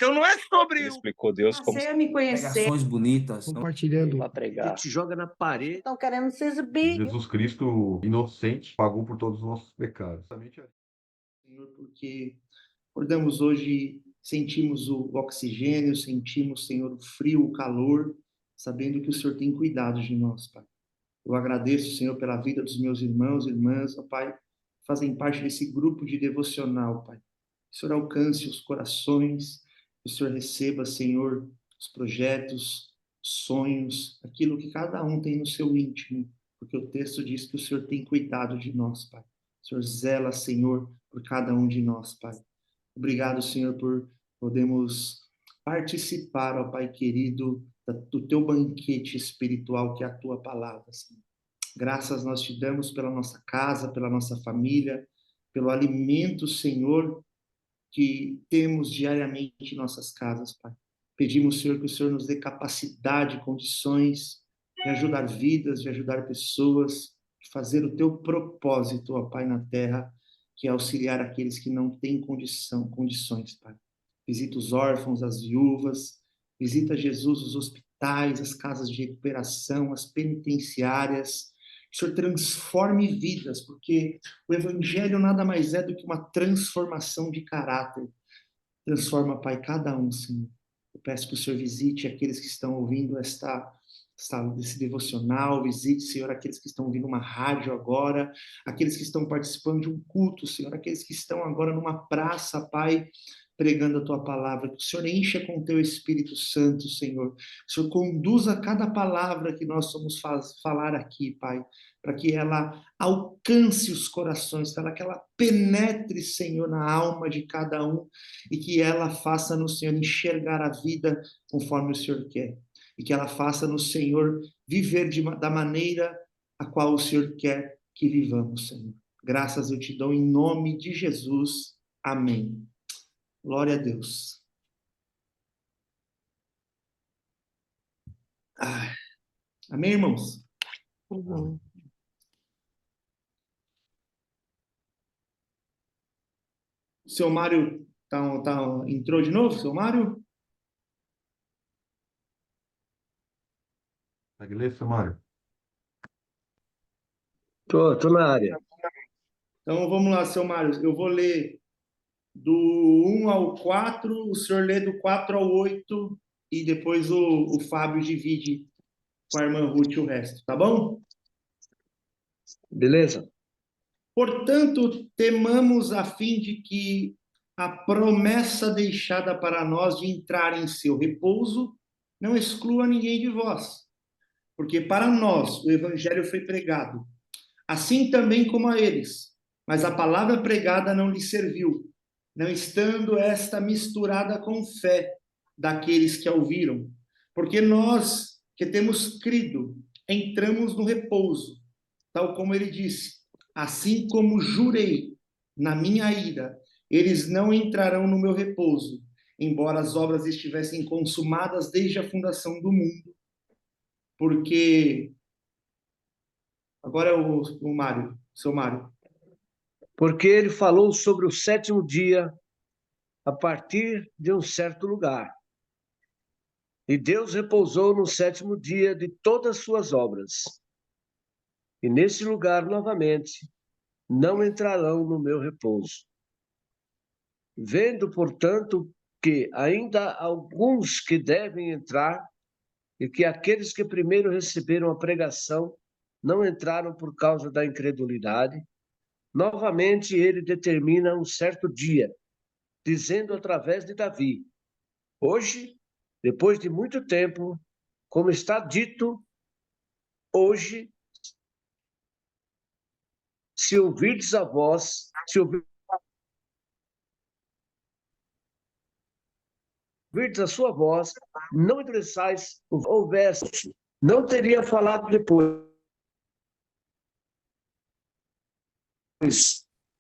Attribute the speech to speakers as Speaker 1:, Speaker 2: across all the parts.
Speaker 1: Então não é sobre
Speaker 2: Ele explicou Deus como
Speaker 3: Passei a me conhecer.
Speaker 4: Pregações bonitas.
Speaker 5: compartilhando.
Speaker 2: para pregar.
Speaker 4: Te joga na parede.
Speaker 3: Estão querendo se exibir.
Speaker 6: Jesus Cristo, inocente, pagou por todos os nossos pecados.
Speaker 7: Senhor, porque acordamos hoje, sentimos o oxigênio, sentimos, Senhor, o frio, o calor, sabendo que o Senhor tem cuidado de nós, Pai. Eu agradeço, Senhor, pela vida dos meus irmãos e irmãs, ó Pai, que fazem parte desse grupo de devocional, Pai. Que o Senhor alcance os corações, que o Senhor receba, Senhor, os projetos, sonhos, aquilo que cada um tem no seu íntimo, porque o texto diz que o Senhor tem cuidado de nós, Pai. O Senhor zela, Senhor, por cada um de nós, Pai. Obrigado, Senhor, por podermos participar, ó Pai querido, do teu banquete espiritual, que é a tua palavra, Senhor. Graças nós te damos pela nossa casa, pela nossa família, pelo alimento, Senhor, que temos diariamente em nossas casas, Pai. Pedimos, Senhor, que o Senhor nos dê capacidade, condições de ajudar vidas, de ajudar pessoas, de fazer o teu propósito, ó Pai, na terra, que é auxiliar aqueles que não têm condições, Pai. Visita os órfãos, as viúvas, visita, Jesus, os hospitais, as casas de recuperação, as penitenciárias. Que o Senhor transforme vidas, porque o Evangelho nada mais é do que uma transformação de caráter. Transforma, Pai, cada um, Senhor. Eu peço que o Senhor visite aqueles que estão ouvindo esse devocional, visite, Senhor, aqueles que estão ouvindo uma rádio agora, aqueles que estão participando de um culto, Senhor, aqueles que estão agora numa praça, Pai, pregando a Tua palavra, que o Senhor encha com o Teu Espírito Santo, Senhor, que o Senhor conduza cada palavra que nós vamos falar aqui, Pai, para que ela alcance os corações, para que ela penetre, Senhor, na alma de cada um, e que ela faça no Senhor enxergar a vida conforme o Senhor quer. E que ela faça no Senhor viver da maneira a qual o Senhor quer que vivamos, Senhor. Graças eu te dou em nome de Jesus. Amém. Glória a Deus. Amém, irmãos?
Speaker 3: Uhum.
Speaker 7: O seu Mário entrou de novo, seu Mário?
Speaker 6: Consegue ler, seu Mário?
Speaker 5: Tô na área.
Speaker 7: Então vamos lá, seu Mário. Eu vou ler do 1 ao 4, o senhor lê do 4 ao 8 e depois o Fábio divide com a irmã Ruth o resto, tá bom?
Speaker 5: Beleza?
Speaker 7: Portanto, temamos a fim de que a promessa deixada para nós de entrar em seu repouso não exclua ninguém de vós, porque para nós o evangelho foi pregado, assim também como a eles, mas a palavra pregada não lhes serviu, não estando esta misturada com fé daqueles que a ouviram, porque nós que temos crido entramos no repouso, tal como ele disse, assim como jurei na minha ira, eles não entrarão no meu repouso, embora as obras estivessem consumadas desde a fundação do mundo. Porque agora é o Mário, seu Mário.
Speaker 5: Porque ele falou sobre o sétimo dia a partir de um certo lugar. E Deus repousou no sétimo dia de todas as suas obras. E nesse lugar, novamente, não entrarão no meu repouso. Vendo, portanto, que ainda há alguns que devem entrar, e que aqueles que primeiro receberam a pregação não entraram por causa da incredulidade, novamente ele determina um certo dia, dizendo através de Davi: hoje, depois de muito tempo, como está dito, hoje, se ouvirdes a voz, ouvirdes a sua voz, não endureçais o verso. Não teria falado depois.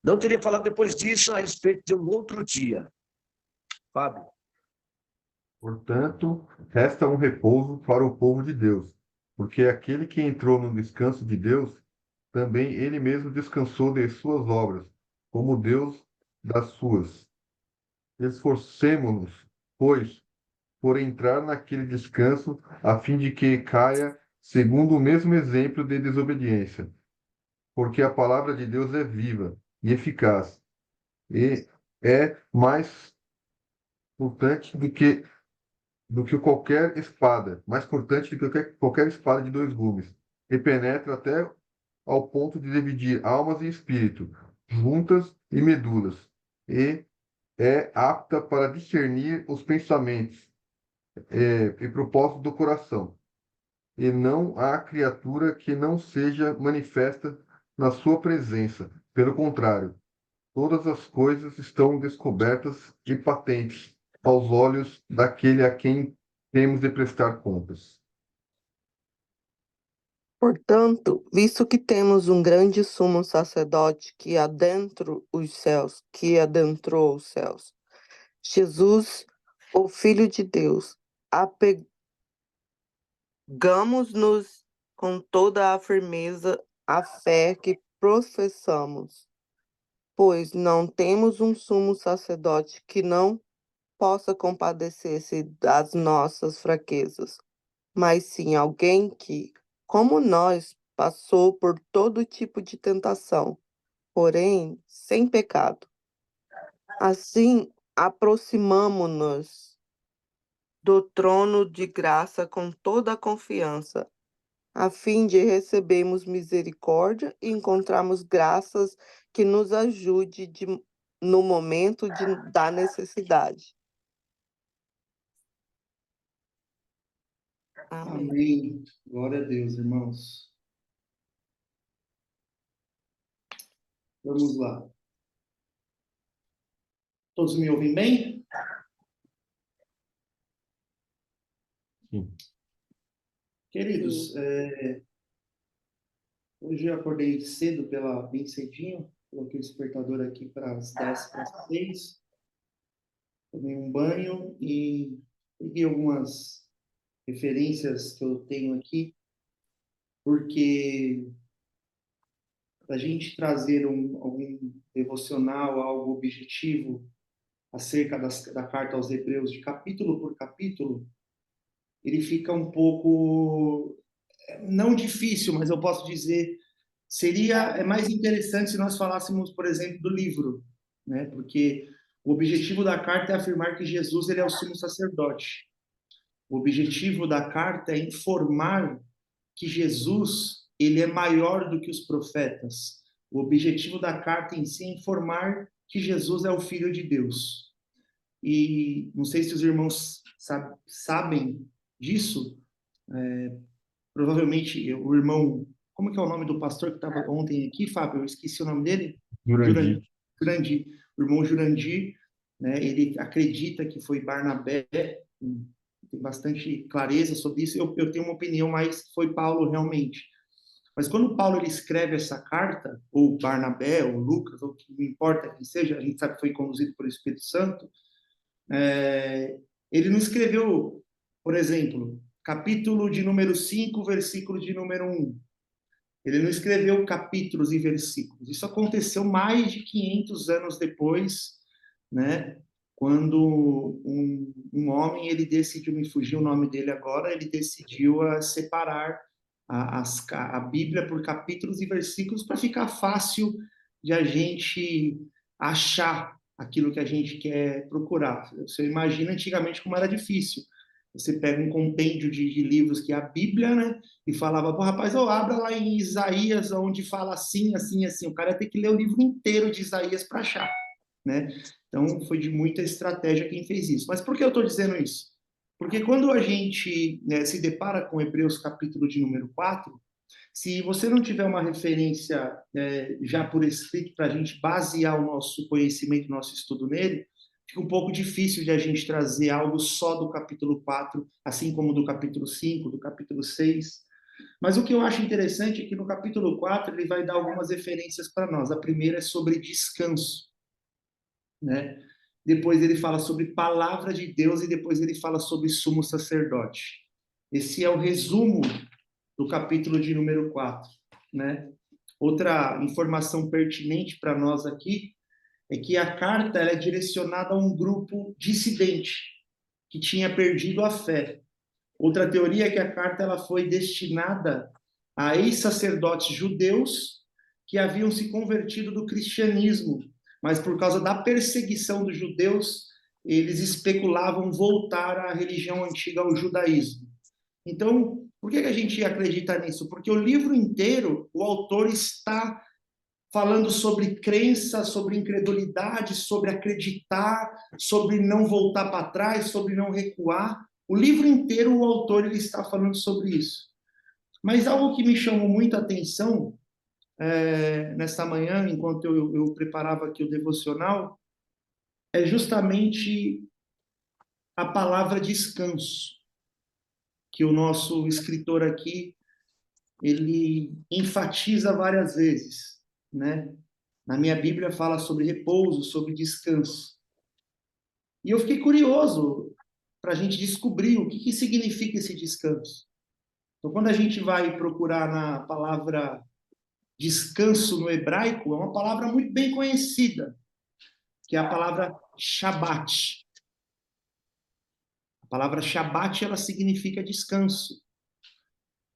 Speaker 5: Não teria falado depois disso a respeito de um outro dia. Fábio.
Speaker 6: Portanto, resta um repouso para o povo de Deus, porque aquele que entrou no descanso de Deus, também ele mesmo descansou de suas obras, como Deus das suas. Esforcemo-nos pois, por entrar naquele descanso, a fim de que caia segundo o mesmo exemplo de desobediência. Porque a palavra de Deus é viva e eficaz, e é mais cortante do que qualquer espada, mais cortante do que qualquer espada de dois gumes, e penetra até ao ponto de dividir almas e espírito, juntas e medulas, e é apta para discernir os pensamentos e propósitos do coração. E não há criatura que não seja manifesta na sua presença. Pelo contrário, todas as coisas estão descobertas e patentes aos olhos daquele a quem temos de prestar contas.
Speaker 1: Portanto, visto que temos um grande sumo sacerdote que adentrou os céus, Jesus, o Filho de Deus, apegamos-nos com toda a firmeza à fé que professamos, pois não temos um sumo sacerdote que não possa compadecer-se das nossas fraquezas, mas sim alguém que, como nós, passou por todo tipo de tentação, porém sem pecado. Assim, aproximamo-nos do trono de graça com toda a confiança, a fim de recebermos misericórdia e encontrarmos graças que nos ajude no momento da necessidade. Amém.
Speaker 7: Amém. Glória a Deus, irmãos. Vamos lá. Todos me ouvem bem?
Speaker 6: Sim.
Speaker 7: Queridos, hoje eu acordei cedo, bem cedinho, coloquei o despertador aqui para as 5:50, tomei um banho e peguei algumas referências que eu tenho aqui, porque a gente trazer algum devocional, algo objetivo acerca da carta aos Hebreus, de capítulo por capítulo, ele fica um pouco, não difícil, mas eu posso dizer, seria mais interessante se nós falássemos, por exemplo, do livro, né? Porque o objetivo da carta é afirmar que Jesus ele é o sumo sacerdote. O objetivo da carta é informar que Jesus ele é maior do que os profetas. O objetivo da carta em si é informar que Jesus é o Filho de Deus. E não sei se os irmãos sabem disso. Provavelmente o irmão, como que é o nome do pastor que estava ontem aqui, Fábio? Eu esqueci o nome dele.
Speaker 6: Jurandir.
Speaker 7: Jurandir. O irmão Jurandir, né? Ele acredita que foi Barnabé. Tem bastante clareza sobre isso. Eu tenho uma opinião, mas foi Paulo realmente. Mas quando Paulo ele escreve essa carta, ou Barnabé, ou Lucas, ou que não importa quem seja, a gente sabe que foi conduzido pelo Espírito Santo, ele não escreveu, por exemplo, capítulo de número 5, versículo de número 1. Ele não escreveu capítulos e versículos. Isso aconteceu mais de 500 anos depois, né? Quando um homem, ele decidiu, me fugiu o nome dele agora, ele decidiu separar a Bíblia por capítulos e versículos para ficar fácil de a gente achar aquilo que a gente quer procurar. Você imagina antigamente como era difícil. Você pega um compêndio de livros que é a Bíblia, né? E falava, pô, rapaz, abra lá em Isaías, onde fala assim, assim, assim. O cara ia ter que ler o livro inteiro de Isaías para achar, né? Então, foi de muita estratégia quem fez isso. Mas por que eu estou dizendo isso? Porque quando a gente se depara com Hebreus capítulo de número 4, se você não tiver uma referência já por escrito para a gente basear o nosso conhecimento, o nosso estudo nele, fica um pouco difícil de a gente trazer algo só do capítulo 4, assim como do capítulo 5, do capítulo 6. Mas o que eu acho interessante é que no capítulo 4 ele vai dar algumas referências para nós. A primeira é sobre descanso, né? Depois ele fala sobre palavra de Deus e depois ele fala sobre sumo sacerdote. Esse é o resumo do capítulo de número 4, né? Outra informação pertinente para nós aqui é que a carta ela é direcionada a um grupo dissidente. que tinha perdido a fé. Outra teoria é que a carta ela foi destinada a ex-sacerdotes judeus que haviam se convertido do cristianismo, mas por causa da perseguição dos judeus, eles especulavam voltar à religião antiga, ao judaísmo. Então, por que a gente acredita nisso? Porque o livro inteiro, o autor está falando sobre crença, sobre incredulidade, sobre acreditar, sobre não voltar para trás, sobre não recuar. O livro inteiro, o autor ele está falando sobre isso. Mas algo que me chamou muito a atenção nesta manhã, enquanto eu preparava aqui o devocional, é justamente a palavra descanso, que o nosso escritor aqui, ele enfatiza várias vezes, né? Na minha Bíblia fala sobre repouso, sobre descanso. E eu fiquei curioso para a gente descobrir o que significa esse descanso. Então, quando a gente vai procurar na palavra descanso no hebraico, é uma palavra muito bem conhecida, que é a palavra Shabat. A palavra Shabat, ela significa descanso.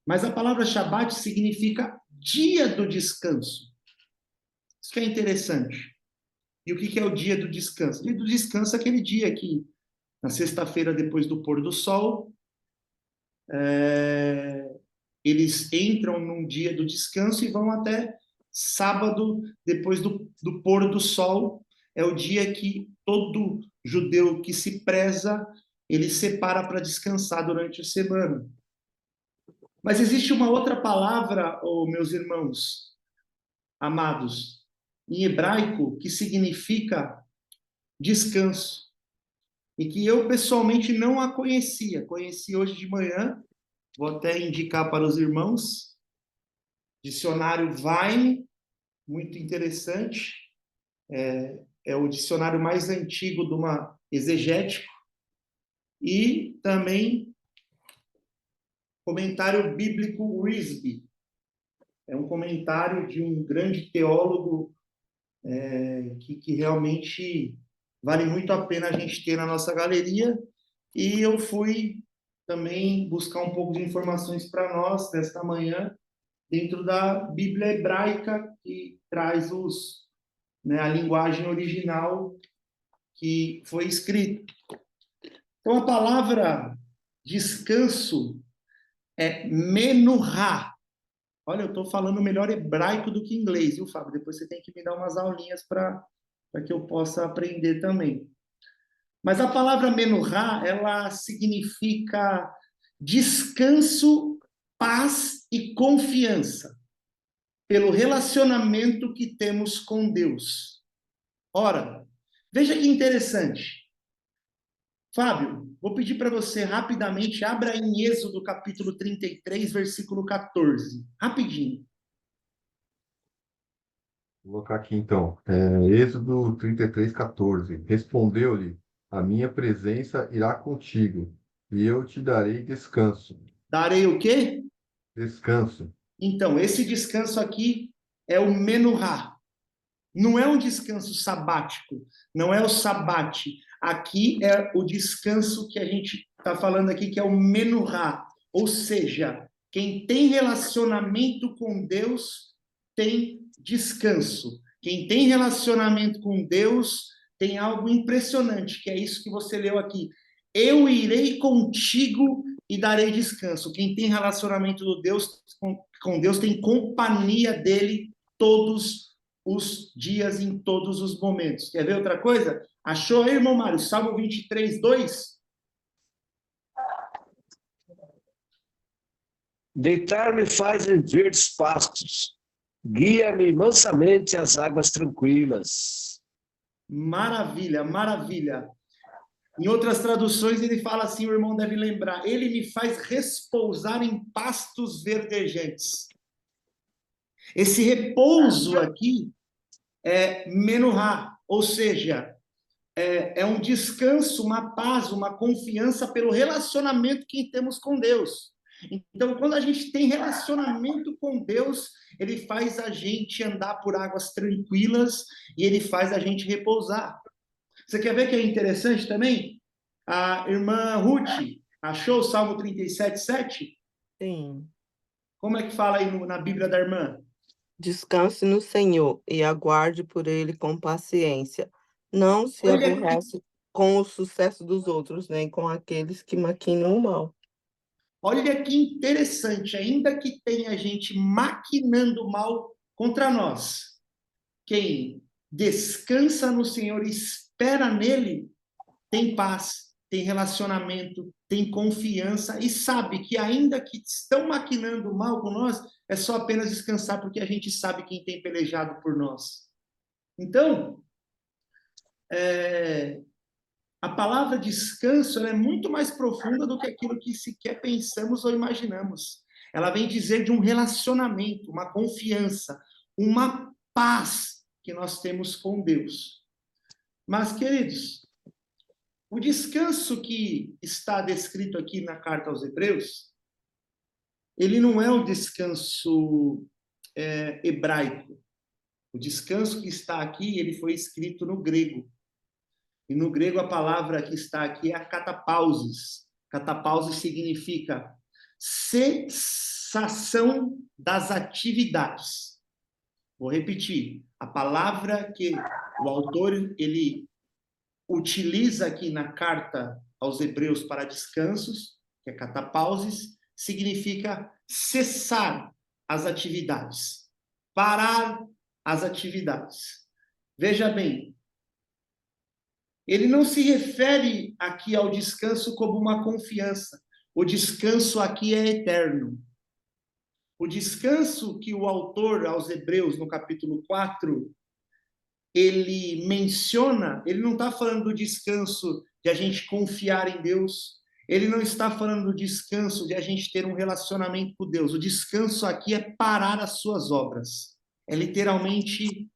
Speaker 7: Mas a palavra Shabat significa dia do descanso. Isso que é interessante. E o que é o dia do descanso? O dia do descanso é aquele dia que, na sexta-feira, depois do pôr do sol, eles entram num dia do descanso e vão até sábado, depois do pôr do sol. É o dia que todo judeu que se preza, ele separa para descansar durante a semana. Mas existe uma outra palavra, meus irmãos amados, em hebraico, que significa descanso. E que eu, pessoalmente, não a conhecia. Conheci hoje de manhã, vou até indicar para os irmãos. Dicionário Vine, muito interessante. É o dicionário mais antigo de uma exegético. E também comentário bíblico Risby. É um comentário de um grande teólogo que realmente vale muito a pena a gente ter na nossa galeria. E eu fui também buscar um pouco de informações para nós nesta manhã, dentro da Bíblia hebraica, que traz a linguagem original que foi escrita. Então, a palavra descanso é menuhá. Olha, eu estou falando melhor hebraico do que inglês, viu, Fábio? Depois você tem que me dar umas aulinhas para que eu possa aprender também. Mas a palavra menuhá, ela significa descanso, paz e confiança pelo relacionamento que temos com Deus. Ora, veja que interessante. Fábio, vou pedir para você rapidamente, abra em Êxodo capítulo 33, versículo 14. Rapidinho.
Speaker 6: Vou colocar aqui então. Êxodo 33, 14. Respondeu-lhe: A minha presença irá contigo, e eu te darei descanso.
Speaker 7: Darei o quê?
Speaker 6: Descanso.
Speaker 7: Então, esse descanso aqui é o menuhá. Não é um descanso sabático, não é o sabate. Aqui é o descanso que a gente está falando aqui, que é o menuhá. Ou seja, quem tem relacionamento com Deus tem descanso. Quem tem relacionamento com Deus tem algo impressionante, que é isso que você leu aqui. Eu irei contigo e darei descanso. Quem tem relacionamento com Deus tem companhia dele todos os dias, em todos os momentos. Quer ver outra coisa? Achou aí, irmão Mário? Salmo 23, 2?
Speaker 5: Deitar-me faz em verdes pastos, guia-me mansamente às águas tranquilas.
Speaker 7: Maravilha, maravilha. Em outras traduções ele fala assim, o irmão deve lembrar, ele me faz repousar em pastos verdejantes. Esse repouso aqui é menuhá, ou seja, é um descanso, uma paz, uma confiança pelo relacionamento que temos com Deus. Então, quando a gente tem relacionamento com Deus, ele faz a gente andar por águas tranquilas e ele faz a gente repousar. Você quer ver que é interessante também? A irmã Ruth, achou o Salmo 37:7?
Speaker 1: Sim.
Speaker 7: Como é que fala aí na Bíblia da irmã?
Speaker 1: Descanse no Senhor e aguarde por ele com paciência. Não se
Speaker 7: Olha
Speaker 1: aborrece com o sucesso dos outros, nem com aqueles que maquinam o mal.
Speaker 7: Olha que interessante, ainda que tenha gente maquinando mal contra nós, quem descansa no Senhor e espera nele, tem paz, tem relacionamento, tem confiança e sabe que ainda que estão maquinando mal com nós, é só apenas descansar porque a gente sabe quem tem pelejado por nós. Então, a palavra descanso ela é muito mais profunda do que aquilo que sequer pensamos ou imaginamos. Ela vem dizer de um relacionamento, uma confiança, uma paz que nós temos com Deus. Mas, queridos, o descanso que está descrito aqui na carta aos Hebreus, ele não é o descanso hebraico. O descanso que está aqui, ele foi escrito no grego. E no grego a palavra que está aqui é a catapausis. Catapausis significa cessação das atividades. Vou repetir. A palavra que o autor ele utiliza aqui na carta aos Hebreus para descansos, que é catapausis, significa cessar as atividades, parar as atividades. Veja bem, ele não se refere aqui ao descanso como uma confiança. O descanso aqui é eterno. O descanso que o autor aos Hebreus, no capítulo 4, ele menciona, ele não está falando do descanso de a gente confiar em Deus, ele não está falando do descanso de a gente ter um relacionamento com Deus. O descanso aqui é parar as suas obras. É literalmente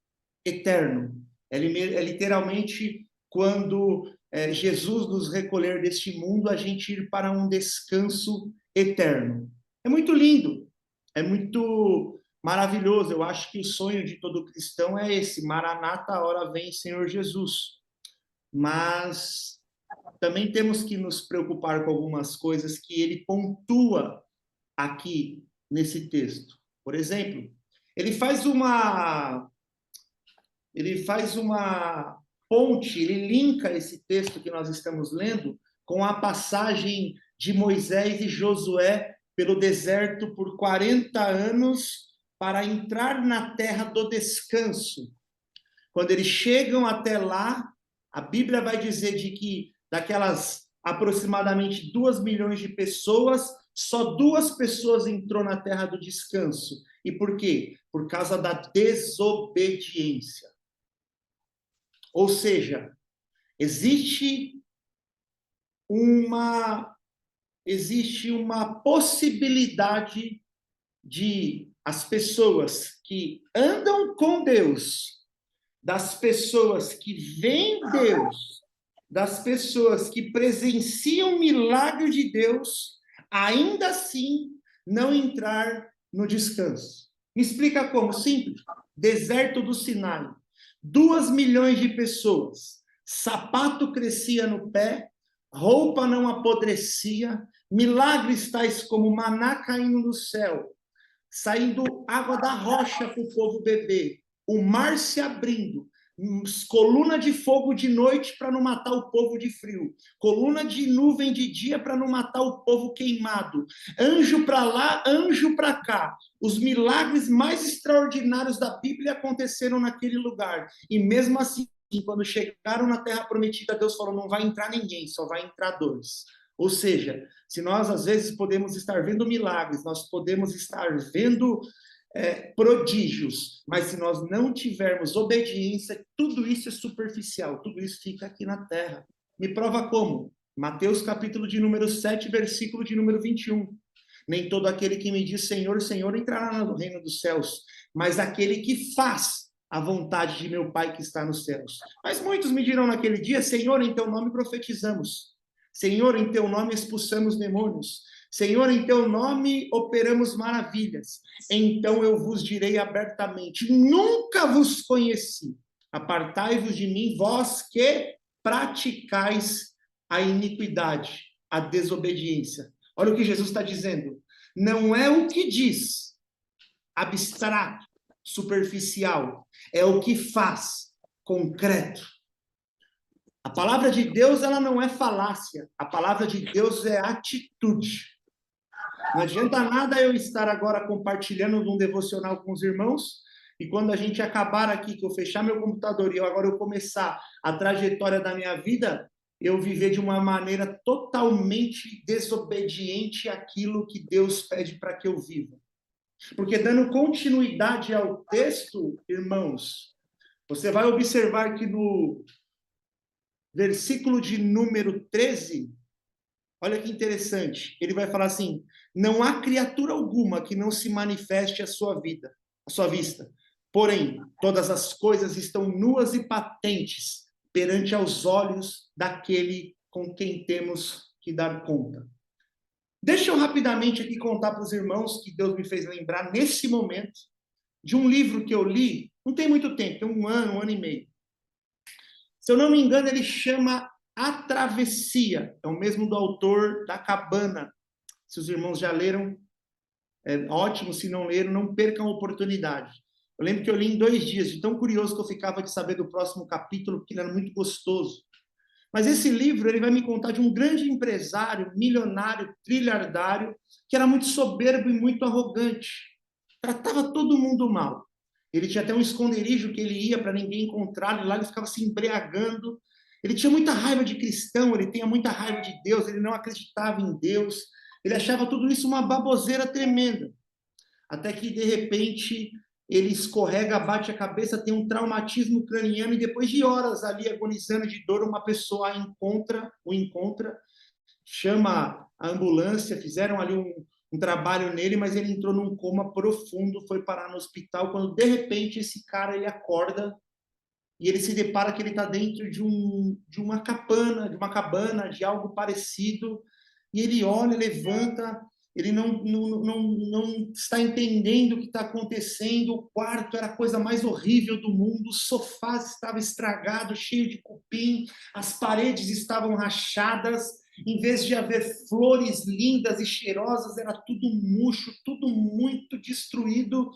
Speaker 7: eterno. É literalmente quando Jesus nos recolher deste mundo, a gente ir para um descanso eterno. É muito lindo, é muito maravilhoso. Eu acho que o sonho de todo cristão é esse: Maranata, a hora vem, Senhor Jesus. Mas também temos que nos preocupar com algumas coisas que ele pontua aqui nesse texto. Por exemplo, ele faz uma ponte, ele linka esse texto que nós estamos lendo com a passagem de Moisés e Josué pelo deserto por 40 anos para entrar na terra do descanso. Quando eles chegam até lá, a Bíblia vai dizer de que daquelas aproximadamente 2 milhões de pessoas, só 2 pessoas entrou na terra do descanso. E por quê? Por causa da desobediência. Ou seja, existe uma possibilidade de as pessoas que andam com Deus, das pessoas que veem Deus, das pessoas que presenciam o milagre de Deus, ainda assim não entrar no descanso. Me explica como? Simples. Deserto do Sinai. 2 milhões de pessoas. Sapato crescia no pé, roupa não apodrecia, milagres tais como maná caindo do céu, saindo água da rocha para o povo beber, o mar se abrindo, coluna de fogo de noite para não matar o povo de frio, coluna de nuvem de dia para não matar o povo queimado, anjo para lá, anjo para cá. Os milagres mais extraordinários da Bíblia aconteceram naquele lugar, e mesmo assim, quando chegaram na Terra Prometida, Deus falou: não vai entrar ninguém, só vai entrar 2. Ou seja, se nós às vezes podemos estar vendo milagres, nós podemos estar vendo prodígios, mas se nós não tivermos obediência, tudo isso é superficial, tudo isso fica aqui na terra. Me prova como? Mateus capítulo de número 7, versículo de número 21. Nem todo aquele que me diz Senhor, Senhor entrará no reino dos céus, mas aquele que faz a vontade de meu Pai que está nos céus. Mas muitos me dirão naquele dia: Senhor, em teu nome profetizamos. Senhor, em teu nome expulsamos demônios. Senhor, em teu nome operamos maravilhas. Então eu vos direi abertamente: nunca vos conheci. Apartai-vos de mim, vós que praticais a iniquidade, a desobediência. Olha o que Jesus está dizendo. Não é o que diz, abstrato, superficial, é o que faz, concreto. A palavra de Deus, ela não é falácia, a palavra de Deus é atitude. Não adianta nada eu estar agora compartilhando um devocional com os irmãos, e quando a gente acabar aqui, que eu fechar meu computador e agora eu começar a trajetória da minha vida, eu viver de uma maneira totalmente desobediente àquilo que Deus pede para que eu viva. Porque dando continuidade ao texto, irmãos, você vai observar que no versículo de número 13, olha que interessante, ele vai falar assim: não há criatura alguma que não se manifeste à sua vista. Porém, todas as coisas estão nuas e patentes perante aos olhos daquele com quem temos que dar conta. Deixa eu rapidamente aqui contar para os irmãos que Deus me fez lembrar nesse momento de um livro que eu li, não tem muito tempo, tem um ano e meio. Se eu não me engano, ele chama A Travessia, é o mesmo do autor da Cabana. Se os irmãos já leram, é ótimo, se não leram, não percam a oportunidade. Eu lembro que eu li em 2 dias, de tão curioso que eu ficava de saber do próximo capítulo, porque ele era muito gostoso. Mas esse livro, ele vai me contar de um grande empresário, milionário, trilhardário, que era muito soberbo e muito arrogante. Tratava todo mundo mal. Ele tinha até um esconderijo que ele ia para ninguém encontrar, e lá ele ficava se embriagando. Ele tinha muita raiva de cristão, ele tinha muita raiva de Deus, ele não acreditava em Deus, ele achava tudo isso uma baboseira tremenda. Até que, de repente, ele escorrega, bate a cabeça, tem um traumatismo craniano, e depois de horas ali agonizando de dor, uma pessoa o encontra, chama a ambulância, fizeram ali um trabalho nele, mas ele entrou num coma profundo, foi parar no hospital, quando de repente esse cara ele acorda e ele se depara que ele está dentro de uma cabana, de algo parecido, e ele olha, levanta, ele não está entendendo o que está acontecendo, o quarto era a coisa mais horrível do mundo, o sofá estava estragado, cheio de cupim, as paredes estavam rachadas, em vez de haver flores lindas e cheirosas, era tudo murcho, tudo muito destruído,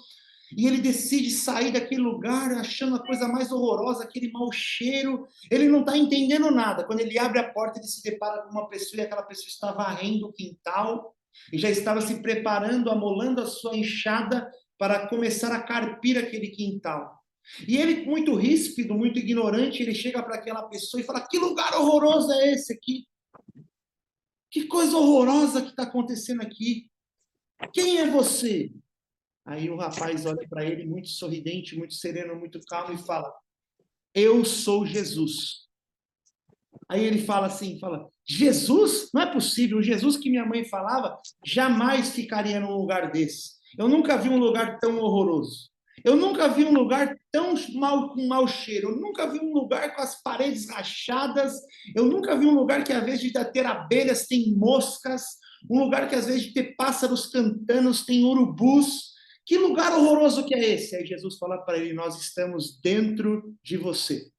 Speaker 7: e ele decide sair daquele lugar achando a coisa mais horrorosa, aquele mau cheiro, ele não está entendendo nada. Quando ele abre a porta, ele se depara com uma pessoa, e aquela pessoa está varrendo o quintal, e já estava se preparando, amolando a sua enxada para começar a carpir aquele quintal. E ele, muito ríspido, muito ignorante, ele chega para aquela pessoa e fala: que lugar horroroso é esse aqui? Que coisa horrorosa que está acontecendo aqui? Quem é você? Aí o rapaz olha para ele, muito sorridente, muito sereno, muito calmo, e fala: eu sou Jesus. Aí ele fala assim, Jesus? Não é possível, o Jesus que minha mãe falava jamais ficaria num lugar desse. Eu nunca vi um lugar tão horroroso. Eu nunca vi um lugar tão com mau cheiro. Eu nunca vi um lugar com as paredes rachadas. Eu nunca vi um lugar que, ao invés de ter abelhas, tem moscas. Um lugar que, às vezes, de ter pássaros cantando, tem urubus. Que lugar horroroso que é esse? Aí Jesus fala para ele: nós estamos dentro de você.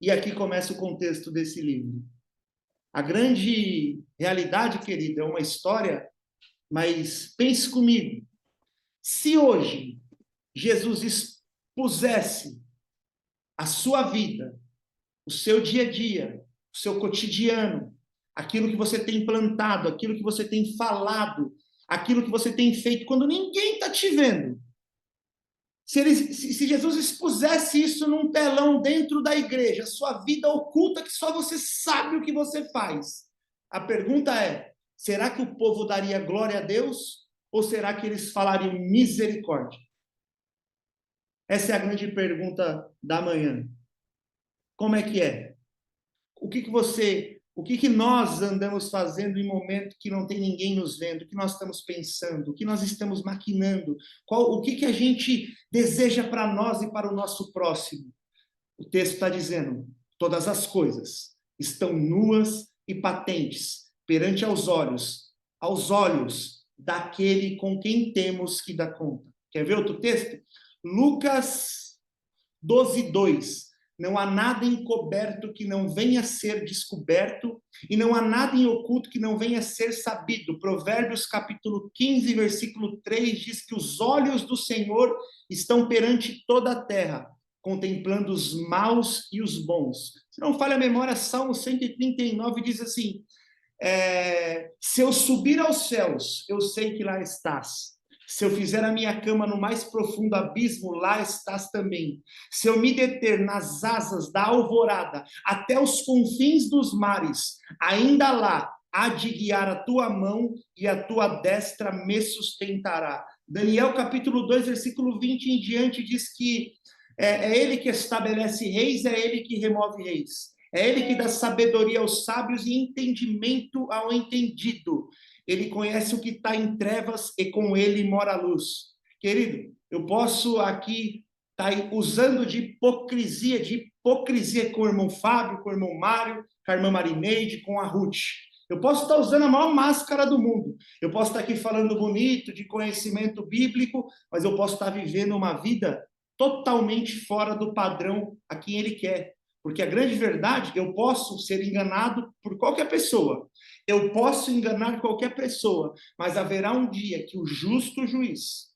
Speaker 7: E aqui começa o contexto desse livro. A grande realidade, querida, é uma história, mas pense comigo. Se hoje Jesus expusesse a sua vida, o seu dia a dia, o seu cotidiano, aquilo que você tem plantado, aquilo que você tem falado, aquilo que você tem feito quando ninguém está te vendo. Se Jesus expusesse isso num telão dentro da igreja, sua vida oculta que só você sabe o que você faz. A pergunta é: será que o povo daria glória a Deus? Ou será que eles falariam misericórdia? Essa é a grande pergunta da manhã. Como é que é? O que nós andamos fazendo em momento que não tem ninguém nos vendo? O que nós estamos pensando? O que nós estamos maquinando? O que a gente deseja para nós e para o nosso próximo? O texto está dizendo: todas as coisas estão nuas e patentes perante aos olhos daquele com quem temos que dar conta. Quer ver outro texto? Lucas 12:2. não há nada encoberto que não venha a ser descoberto, e não há nada em oculto que não venha a ser sabido. Provérbios capítulo 15, versículo 3 diz que os olhos do Senhor estão perante toda a terra, contemplando os maus e os bons. Se não falha a memória, Salmo 139 diz assim, se eu subir aos céus, eu sei que lá estás. Se eu fizer a minha cama no mais profundo abismo, lá estás também. Se eu me deter nas asas da alvorada, até os confins dos mares, ainda lá há de guiar a tua mão e a tua destra me sustentará. Daniel capítulo 2, versículo 20 em diante diz que é ele que estabelece reis, é ele que remove reis. É ele que dá sabedoria aos sábios e entendimento ao entendido. Ele conhece o que está em trevas e com ele mora a luz. Querido, eu posso aqui estar usando de hipocrisia com o irmão Fábio, com o irmão Mário, com a irmã Marineide, com a Ruth. Eu posso estar usando a maior máscara do mundo. Eu posso estar aqui falando bonito, de conhecimento bíblico, mas eu posso estar vivendo uma vida totalmente fora do padrão a quem ele quer. Porque a grande verdade, eu posso ser enganado por qualquer pessoa. Eu posso enganar qualquer pessoa, mas haverá um dia que o justo juiz,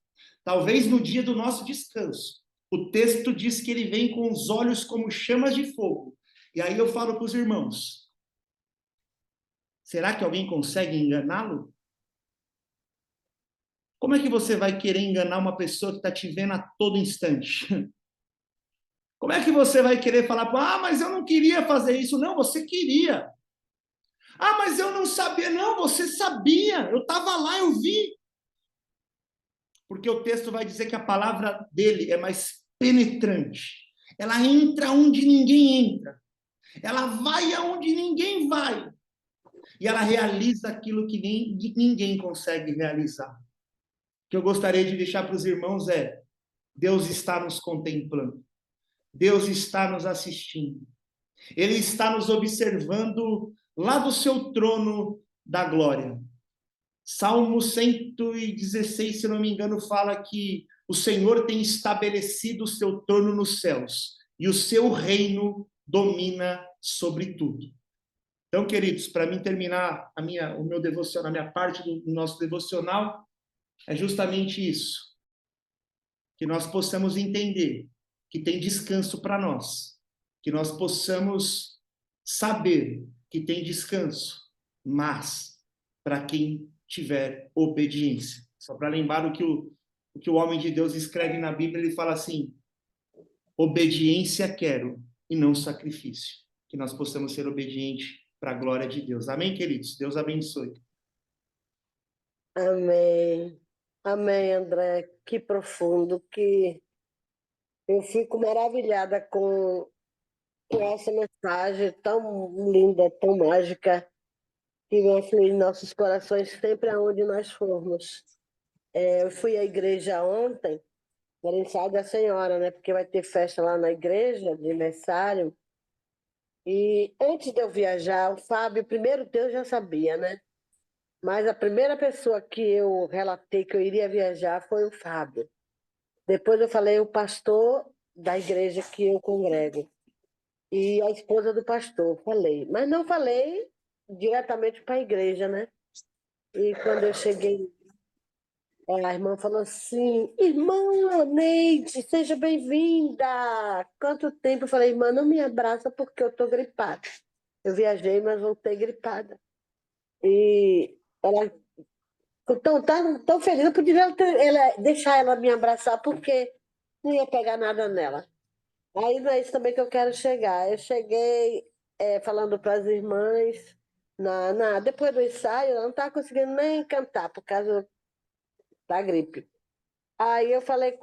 Speaker 7: talvez no dia do nosso descanso, o texto diz que ele vem com os olhos como chamas de fogo. E aí eu falo para os irmãos, será que alguém consegue enganá-lo? Como é que você vai querer enganar uma pessoa que está te vendo a todo instante? Como é que você vai querer falar, mas eu não queria fazer isso? Não, você queria. Mas eu não sabia. Não, você sabia. Eu estava lá, eu vi. Porque o texto vai dizer que a palavra dele é mais penetrante. Ela entra onde ninguém entra. Ela vai aonde ninguém vai. E ela realiza aquilo que ninguém consegue realizar. O que eu gostaria de deixar para os irmãos é, Deus está nos contemplando. Deus está nos assistindo. Ele está nos observando lá do seu trono da glória. Salmo 116, se não me engano, fala que o Senhor tem estabelecido o seu trono nos céus e o seu reino domina sobre tudo. Então, queridos, para mim terminar o meu devocional, a minha parte do nosso devocional, é justamente isso. Que nós possamos entender que tem descanso para nós, que nós possamos saber que tem descanso, mas para quem tiver obediência. Só para lembrar o que o homem de Deus escreve na Bíblia, ele fala assim, obediência quero e não sacrifício. Que nós possamos ser obedientes para a glória de Deus. Amém, queridos? Deus abençoe.
Speaker 3: Amém. Amém, André. Que profundo, que eu fico maravilhada com essa mensagem tão linda, tão mágica, que vai fluir em nossos corações sempre aonde nós formos. Eu fui à igreja ontem, aniversário da senhora, né? Porque vai ter festa lá na igreja de aniversário. E antes de eu viajar, o Fábio, primeiro Deus já sabia, né? Mas a primeira pessoa que eu relatei que eu iria viajar foi o Fábio. Depois eu falei o pastor da igreja que eu congrego. E a esposa do pastor, falei. Mas não falei diretamente para a igreja, né? E quando eu cheguei, a irmã falou assim, irmã Neide, seja bem-vinda. Quanto tempo? Eu falei, irmã, não me abraça porque eu estou gripada. Eu viajei, mas voltei gripada. E ela ficou tão feliz. Eu podia deixar ela me abraçar porque não ia pegar nada nela. Aí não é isso também que eu quero chegar. Eu cheguei falando para as irmãs, depois do ensaio, ela não estava conseguindo nem cantar por causa da gripe. Aí eu falei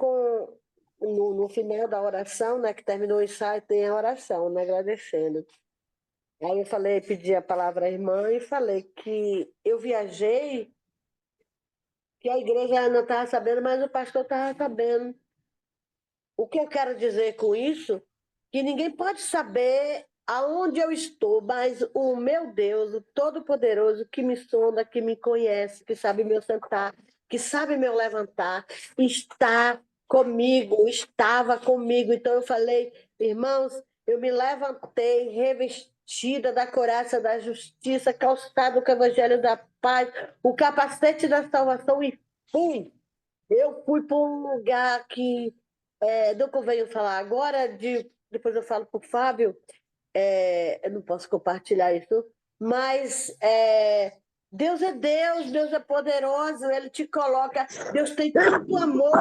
Speaker 3: no final da oração, né, que terminou o ensaio, tem a oração, né, agradecendo. Aí eu falei, pedi a palavra à irmã e falei que eu viajei, que a igreja não estava sabendo, mas o pastor estava sabendo. O que eu quero dizer com isso? Que ninguém pode saber aonde eu estou, mas o meu Deus, o Todo-Poderoso, que me sonda, que me conhece, que sabe meu sentar, que sabe meu levantar, está comigo, estava comigo. Então eu falei, irmãos, eu me levantei revestida da couraça da justiça, calçado com o evangelho da paz, o capacete da salvação e fui. Eu fui para um lugar que não convém falar agora, depois eu falo para o Fábio, eu não posso compartilhar isso, mas Deus é Deus, Deus é poderoso, Ele te coloca, Deus tem tanto amor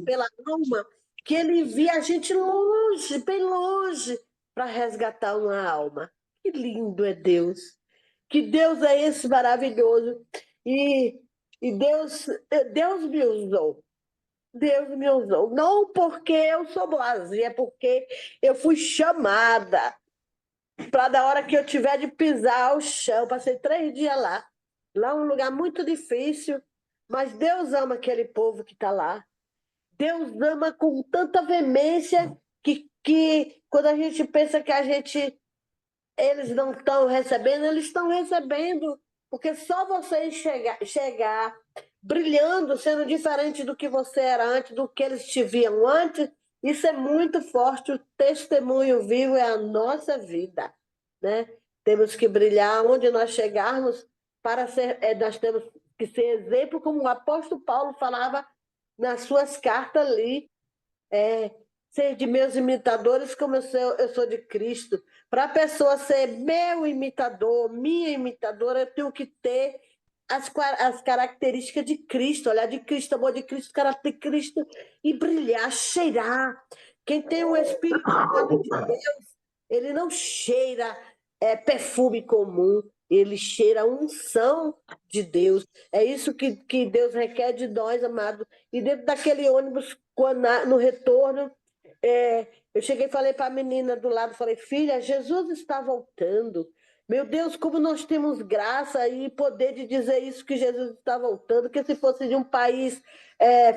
Speaker 3: pela alma, que Ele envia a gente longe, bem longe, para resgatar uma alma. Que lindo é Deus! Que Deus é esse maravilhoso! E Deus me usou. Deus me usou. Não porque eu sou boazinha, é porque eu fui chamada para da hora que eu tiver de pisar ao chão. Passei 3 dias lá. Lá é um lugar muito difícil, mas Deus ama aquele povo que está lá. Deus ama com tanta veemência que quando a gente pensa que eles não estão recebendo, eles estão recebendo. Porque só você chegar brilhando, sendo diferente do que você era antes, do que eles te viam antes, isso é muito forte. O testemunho vivo é a nossa vida, né? Temos que brilhar onde nós chegarmos para ser, nós temos que ser exemplo, como o apóstolo Paulo falava nas suas cartas ali, ser de meus imitadores como eu sou de Cristo. Para a pessoa ser meu imitador, minha imitadora, eu tenho que ter as características de Cristo, olhar de Cristo, amor de Cristo, caráter de Cristo, e brilhar, cheirar. Quem tem o Espírito Santo de Deus, ele não cheira perfume comum, ele cheira a unção de Deus. É isso que Deus requer de nós, amado. E dentro daquele ônibus, no retorno, eu cheguei e falei para a menina do lado, falei, filha, Jesus está voltando. Meu Deus, como nós temos graça e poder de dizer isso, que Jesus está voltando, que se fosse de um país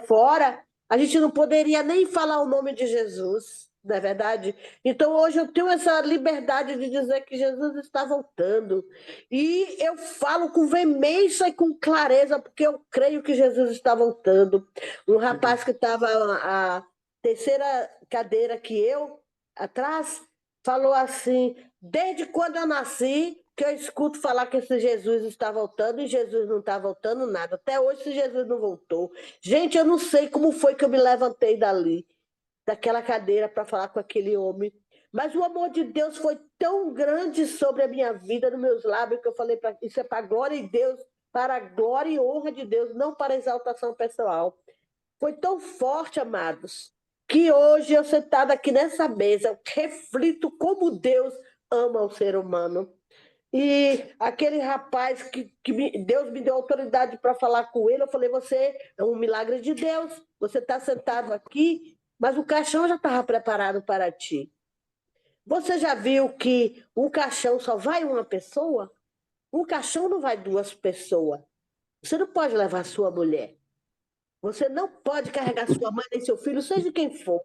Speaker 3: fora, a gente não poderia nem falar o nome de Jesus, não é verdade? Então hoje eu tenho essa liberdade de dizer que Jesus está voltando. E eu falo com veemência e com clareza, porque eu creio que Jesus está voltando. Um rapaz que estava a terceira cadeira que eu, atrás, falou assim, desde quando eu nasci, que eu escuto falar que esse Jesus está voltando e Jesus não está voltando nada. Até hoje esse Jesus não voltou. Gente, eu não sei como foi que eu me levantei dali, daquela cadeira, para falar com aquele homem. Mas o amor de Deus foi tão grande sobre a minha vida, nos meus lábios, que eu falei, isso é para a glória de Deus, para a glória e honra de Deus, não para a exaltação pessoal. Foi tão forte, amados, que hoje eu sentada aqui nessa mesa, eu reflito como Deus ama o ser humano. E aquele rapaz que Deus me deu autoridade para falar com ele, eu falei, você é um milagre de Deus, você está sentado aqui, mas o caixão já estava preparado para ti. Você já viu que um caixão só vai uma pessoa? Um caixão não vai 2 pessoas. Você não pode levar sua mulher. Você não pode carregar sua mãe nem seu filho, seja quem for.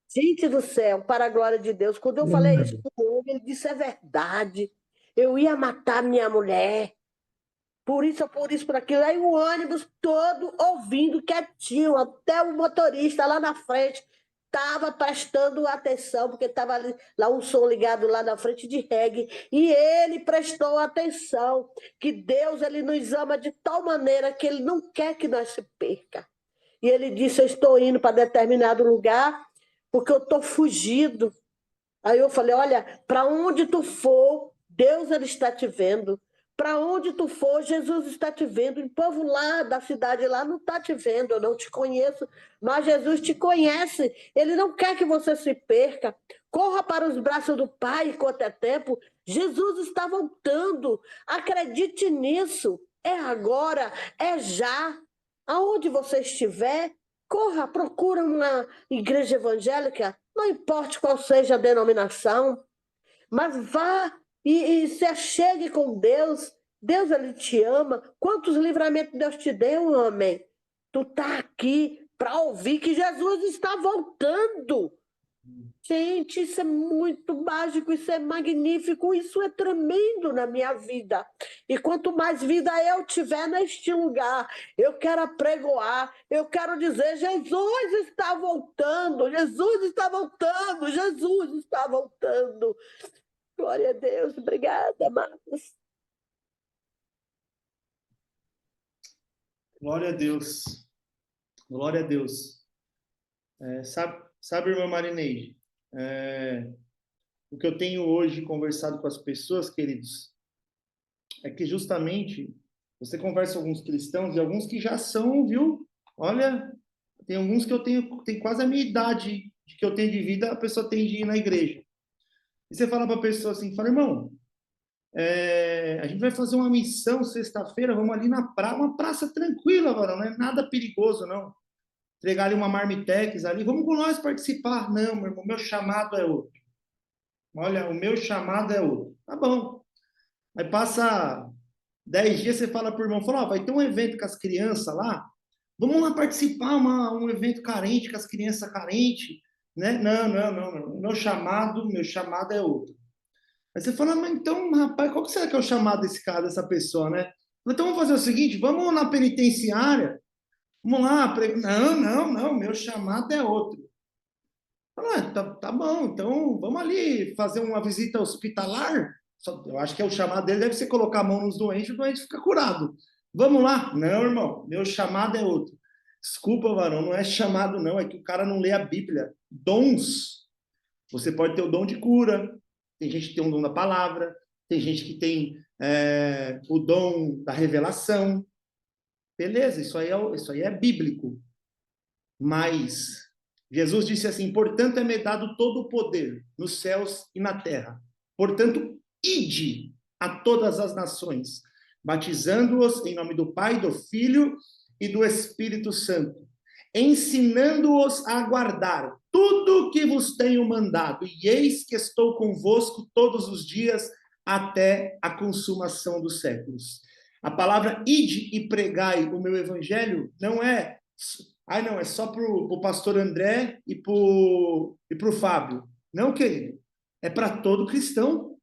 Speaker 3: Gente do céu, para a glória de Deus. Quando eu falei isso para o homem, ele disse, é verdade. Eu ia matar minha mulher. Por isso, por aquilo. Aí o ônibus todo ouvindo quietinho. Até o motorista lá na frente estava prestando atenção, porque estava lá um som ligado lá na frente de reggae. E ele prestou atenção. Que Deus ele nos ama de tal maneira que ele não quer que nós se perca. E ele disse, eu estou indo para determinado lugar porque eu estou fugido. Aí eu falei, olha, para onde tu for, Deus ele está te vendo. Para onde tu for, Jesus está te vendo. O povo lá da cidade lá não está te vendo, eu não te conheço, mas Jesus te conhece. Ele não quer que você se perca. Corra para os braços do Pai enquanto é tempo. Jesus está voltando. Acredite nisso. É agora, é já. Aonde você estiver, corra, procura uma igreja evangélica, não importa qual seja a denominação, mas vá e se achegue com Deus. Deus, ele te ama. Quantos livramentos Deus te deu, homem? Tu está aqui para ouvir que Jesus está voltando. Gente, isso é muito mágico, isso é magnífico, isso é tremendo na minha vida. E quanto mais vida eu tiver neste lugar, eu quero apregoar, eu quero dizer: Jesus está voltando, Jesus está voltando, Jesus está voltando. Glória a Deus, obrigada, amados.
Speaker 7: Glória a Deus. Glória a Deus. Sabe, irmã Marineide, o que eu tenho hoje conversado com as pessoas, queridos, é que justamente você conversa com alguns cristãos e alguns que já são, viu? Olha, tem alguns que tem quase a minha idade de que eu tenho de vida, a pessoa tem de ir na igreja. E você fala para a pessoa assim, fala, irmão, a gente vai fazer uma missão sexta-feira, vamos ali na praia, uma praça tranquila, varão, não é nada perigoso, não. Entregar ali uma marmitex ali, vamos com nós participar. Não, meu irmão, meu chamado é outro. Olha, o meu chamado é outro. Tá bom. Aí passa 10 dias, você fala para o irmão, fala, vai ter um evento com as crianças lá, vamos lá participar, um evento carente, com as crianças carentes, né? Não, não, não, não. Meu chamado é outro. Aí você fala, mas então, rapaz, qual que será que é o chamado desse cara, dessa pessoa, né? Então vamos fazer o seguinte, vamos na penitenciária, vamos lá. Não, não, não, meu chamado é outro. Fala, tá bom, então vamos ali fazer uma visita hospitalar. Eu acho que o chamado dele deve ser colocar a mão nos doentes e o doente fica curado. Vamos lá? Não, irmão, meu chamado é outro. Desculpa, varão, não é chamado, não, é que o cara não lê a Bíblia. Dons. Você pode ter o dom de cura, tem gente que tem o dom da palavra, tem gente que tem o dom da revelação. Beleza, isso aí é bíblico. Mas Jesus disse assim: portanto, é me dado todo o poder nos céus e na terra. Portanto, ide a todas as nações, batizando-os em nome do Pai, do Filho e do Espírito Santo, ensinando-os a guardar tudo o que vos tenho mandado, e eis que estou convosco todos os dias até a consumação dos séculos. A palavra ide e pregai o meu evangelho não é não, é só para o pastor André e para o Fábio. Não, querido. É para todo cristão.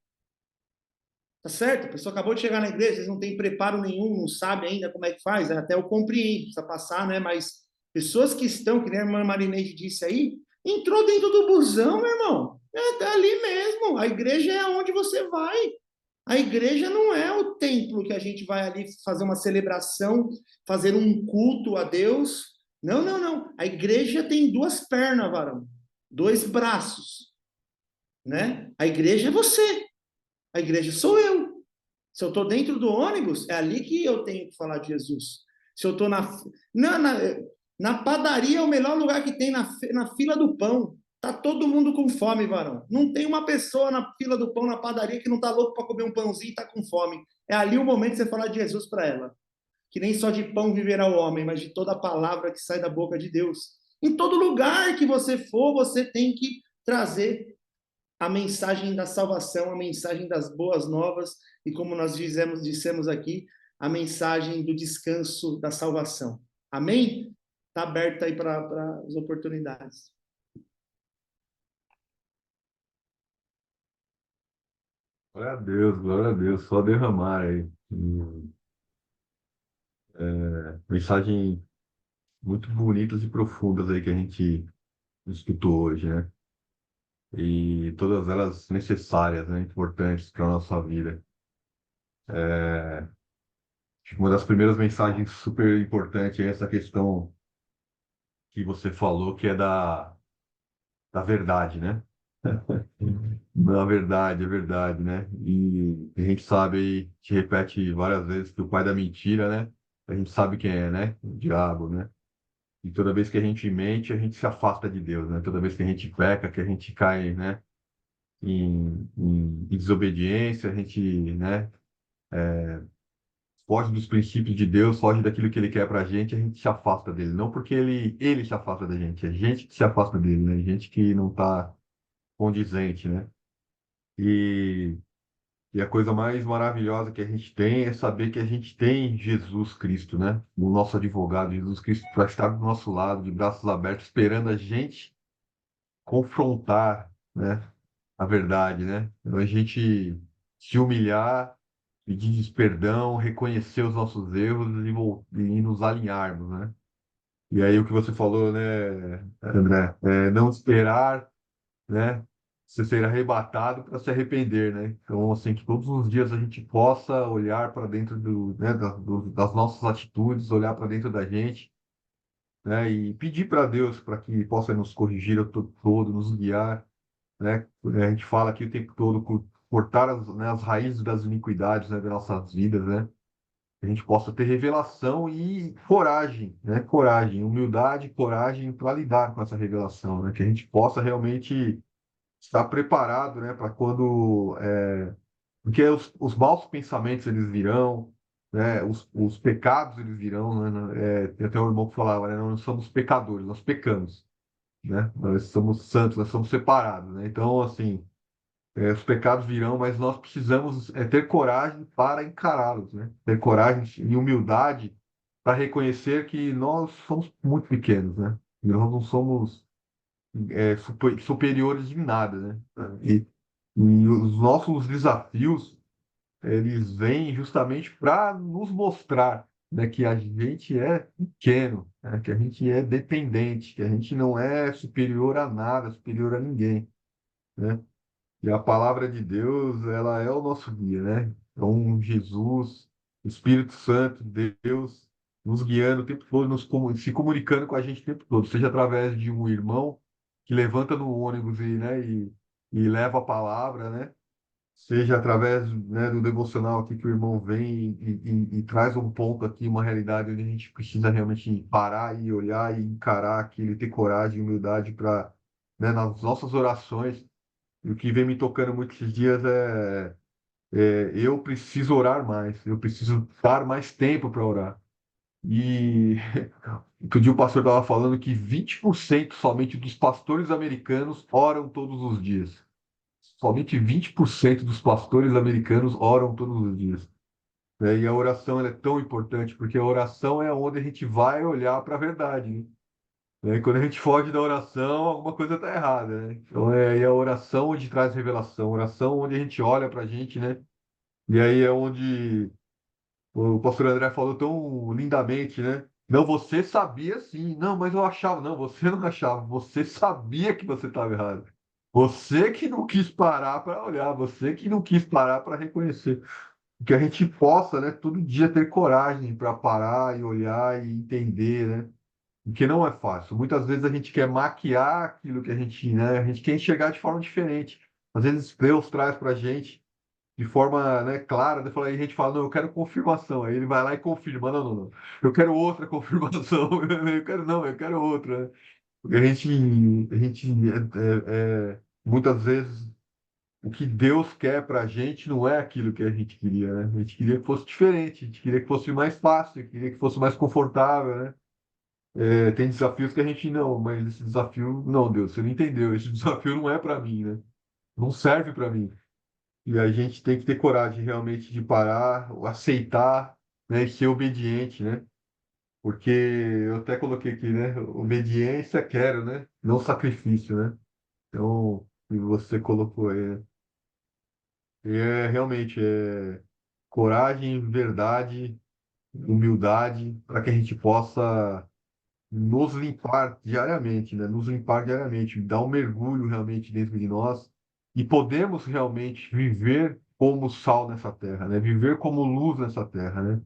Speaker 7: Tá certo? A pessoa acabou de chegar na igreja, vocês não têm preparo nenhum, não sabe ainda como é que faz. Até eu compreendo, precisa passar, né? Mas pessoas que estão, que nem a irmã Marineide disse aí, entrou dentro do busão, meu irmão. Tá ali mesmo. A igreja é aonde você vai. A igreja não é o templo que a gente vai ali fazer uma celebração, fazer um culto a Deus. Não, não, não. A igreja tem duas pernas, varão. Dois braços, né? A igreja é você. A igreja sou eu. Se eu estou dentro do ônibus, é ali que eu tenho que falar de Jesus. Se eu estou na padaria, é o melhor lugar que tem, na fila do pão. Tá todo mundo com fome, varão. Não tem uma pessoa na fila do pão, na padaria, que não tá louco para comer um pãozinho e tá com fome. É ali o momento de você falar de Jesus para ela. Que nem só de pão viverá o homem, mas de toda a palavra que sai da boca de Deus. Em todo lugar que você for, você tem que trazer a mensagem da salvação, a mensagem das boas novas e, como nós dissemos aqui, a mensagem do descanso da salvação. Amém? Está aberto aí para as oportunidades.
Speaker 6: Glória a Deus, só derramar aí. Mensagem muito bonitas e profundas aí que a gente escutou hoje, né? E todas elas necessárias, né? Importantes para a nossa vida. Acho que uma das primeiras mensagens super importantes é essa questão que você falou, que é da verdade, né? Na verdade, é verdade, né? E a gente sabe, aí, te repete várias vezes, que o pai da mentira, né? A gente sabe quem é, né? O diabo, né? E toda vez que a gente mente, a gente se afasta de Deus, né? Toda vez que a gente peca, que a gente cai, né? Em desobediência, a gente, né? Foge dos princípios de Deus, foge daquilo que Ele quer pra gente, a gente se afasta dele. Não porque ele se afasta da gente, é gente que se afasta dele, né? Gente que não tá condizente, né? E E a coisa mais maravilhosa que a gente tem é saber que a gente tem Jesus Cristo, né? O nosso advogado, Jesus Cristo, para estar do nosso lado, de braços abertos, esperando a gente confrontar, né, a verdade, né? A gente se humilhar, pedir perdão, reconhecer os nossos erros e nos alinharmos, né? E aí o que você falou, né, André, não esperar, né, você ser arrebatado para se arrepender, né? Então, assim, que todos os dias a gente possa olhar para dentro né, das nossas atitudes, olhar para dentro da gente, né, e pedir para Deus para que possa nos corrigir o tempo todo, nos guiar, né? A gente fala aqui o tempo todo, cortar né, as raízes das iniquidades, né, das nossas vidas, né? Que a gente possa ter revelação e coragem, né? Coragem, humildade, coragem para lidar com essa revelação, né? Que a gente possa realmente estar preparado, né? Para quando, porque os maus pensamentos eles virão, né? Os pecados eles virão, né? Tem até um irmão que falava, né? Nós não somos pecadores, nós pecamos, né? Nós somos santos, nós somos separados, né? Então, assim, os pecados virão, mas nós precisamos ter coragem para encará-los, né? Ter coragem e humildade para reconhecer que nós somos muito pequenos, né? E nós não somos superiores em nada, né? E os nossos desafios, eles vêm justamente para nos mostrar, né, que a gente é pequeno, né? Que a gente é dependente, que a gente não é superior a nada, superior a ninguém, né? E a palavra de Deus, ela é o nosso guia, né? Então, Jesus, o Espírito Santo, Deus, nos guiando o tempo todo, se comunicando com a gente o tempo todo, seja através de um irmão que levanta no ônibus e leva a palavra, né? Seja através, né, do devocional aqui que o irmão vem e traz um ponto aqui, uma realidade onde a gente precisa realmente parar e olhar e encarar aquilo, e ter coragem e humildade para, né, nas nossas orações. E o que vem me tocando muito esses dias eu preciso orar mais, eu preciso dar mais tempo para orar. E outro dia o pastor estava falando que 20% somente dos pastores americanos oram todos os dias. Somente 20% dos pastores americanos oram todos os dias. Né? E a oração ela é tão importante, porque a oração é onde a gente vai olhar para a verdade, né? E quando a gente foge da oração, alguma coisa está errada, né? Então é a oração onde traz revelação, a oração onde a gente olha para a gente, né? E aí é onde o pastor André falou tão lindamente, né? Não, você sabia sim. Não, mas eu achava. Não, você não achava. Você sabia que você estava errado. Você que não quis parar para olhar, você que não quis parar para reconhecer. Que a gente possa, né, todo dia ter coragem para parar e olhar e entender, né? Porque não é fácil. Muitas vezes a gente quer maquiar aquilo que a gente, né? A gente quer enxergar de forma diferente. Às vezes Deus traz para a gente de forma, né, clara, daí a gente fala, não, eu quero confirmação. Aí ele vai lá e confirma, não, não, não. Eu quero outra confirmação. Eu quero, não, eu quero outra, né? Porque muitas vezes o que Deus quer para a gente não é aquilo que a gente queria, né? A gente queria que fosse diferente, a gente queria que fosse mais fácil, queria que fosse mais confortável, né? Tem desafios que a gente não, mas esse desafio, não, Deus, você não entendeu. Esse desafio não é para mim, né? Não serve para mim. E a gente tem que ter coragem realmente de parar, aceitar, né, e ser obediente, né? Porque eu até coloquei aqui, né? Obediência quero, né? Não sacrifício, né? Então, e você colocou aí, né? E realmente coragem, verdade, humildade, para que a gente possa nos limpar diariamente, né? Nos limpar diariamente, dar um mergulho realmente dentro de nós e podemos realmente viver como sal nessa terra, né? Viver como luz nessa terra, né?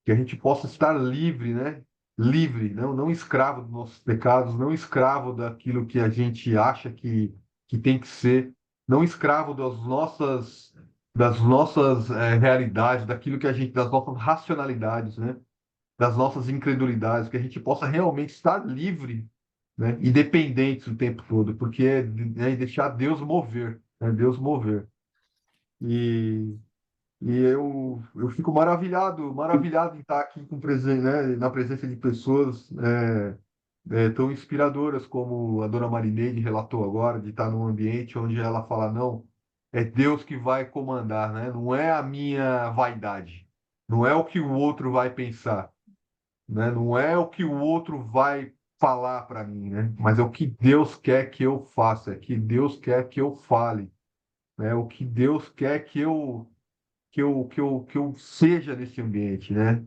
Speaker 6: Que a gente possa estar livre, né? Livre, não escravo dos nossos pecados, não escravo daquilo que a gente acha que tem que ser, não escravo das nossas realidades, daquilo que a gente, das nossas racionalidades, né? Das nossas incredulidades, que a gente possa realmente estar livre, né, independente o tempo todo, porque deixar Deus mover, né, Deus mover. E, e eu fico maravilhado, maravilhado em estar aqui né, na presença de pessoas tão inspiradoras como a dona Marineide relatou agora, de estar num ambiente onde ela fala, não, é Deus que vai comandar, né? Não é a minha vaidade, não é o que o outro vai pensar, né? Não é o que o outro vai falar para mim, né? Mas é o que Deus quer que eu faça, é o que Deus quer que eu fale, né? O que Deus quer que eu seja nesse ambiente, né?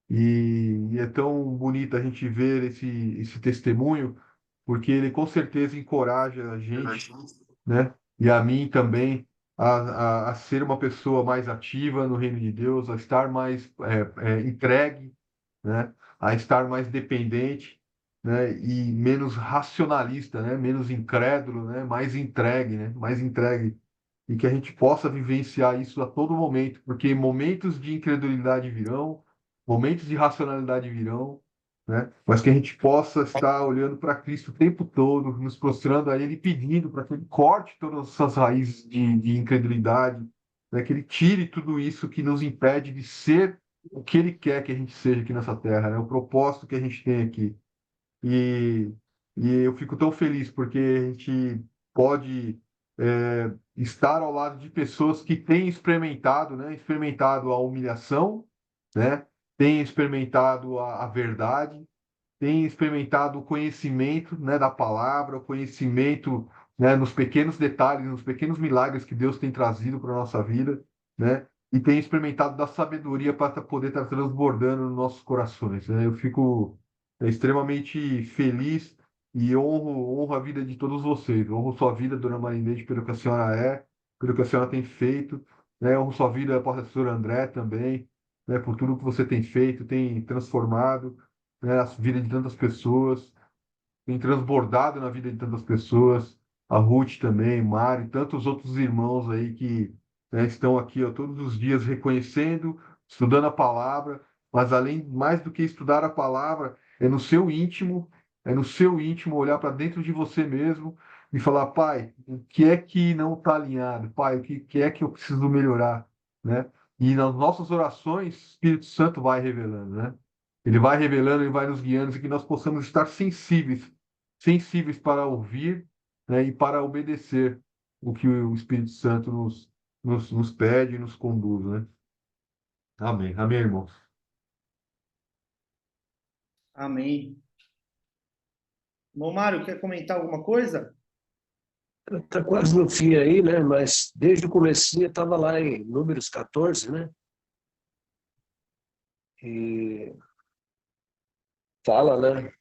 Speaker 6: E é tão bonito a gente ver esse testemunho, porque ele com certeza encoraja a gente, né? E a mim também a ser uma pessoa mais ativa no reino de Deus, a estar mais entregue, né? A estar mais dependente, né? E menos racionalista, né? Menos incrédulo, né? Mais entregue, né? Mais entregue e que a gente possa vivenciar isso a todo momento, porque momentos de incredulidade virão, momentos de racionalidade virão, né? Mas que a gente possa estar olhando para Cristo o tempo todo, nos prostrando a Ele, e pedindo para que Ele corte todas essas raízes de incredulidade, né? Que Ele tire tudo isso que nos impede de ser o que Ele quer que a gente seja aqui nessa terra, né? O propósito que a gente tem aqui. E, e eu fico tão feliz porque a gente pode estar ao lado de pessoas que têm experimentado, né? Experimentado a humilhação, né? Têm experimentado a verdade, têm experimentado o conhecimento, né, da palavra, o conhecimento, né, nos pequenos detalhes, nos pequenos milagres que Deus tem trazido para a nossa vida, né? E têm experimentado da sabedoria para poder estar transbordando nos nossos corações, né? Eu fico extremamente feliz e honro a vida de todos vocês. Honro sua vida, Dona Marinete, pelo que a senhora é, pelo que a senhora tem feito, né? Honro sua vida, pastor André, também, né? Por tudo que você tem feito, tem transformado, né, a vida de tantas pessoas, tem transbordado na vida de tantas pessoas, a Ruth também, Mari, tantos outros irmãos aí que, né, estão aqui, ó, todos os dias reconhecendo, estudando a palavra, mas além, mais do que estudar a palavra, é no seu íntimo olhar para dentro de você mesmo e falar, pai, o que é que não está alinhado? Pai, que é que eu preciso melhorar, né? E nas nossas orações, o Espírito Santo vai revelando, né? Ele vai revelando e vai nos guiando e que nós possamos estar sensíveis, sensíveis para ouvir, né, e para obedecer o que o Espírito Santo nos pede e nos conduz, né? Amém. Amém, irmãos.
Speaker 7: Amém. Irmão Mário, quer comentar alguma coisa?
Speaker 5: Está quase no fim aí, né? Mas desde o comecinho estava lá em Números 14, né? E fala, né?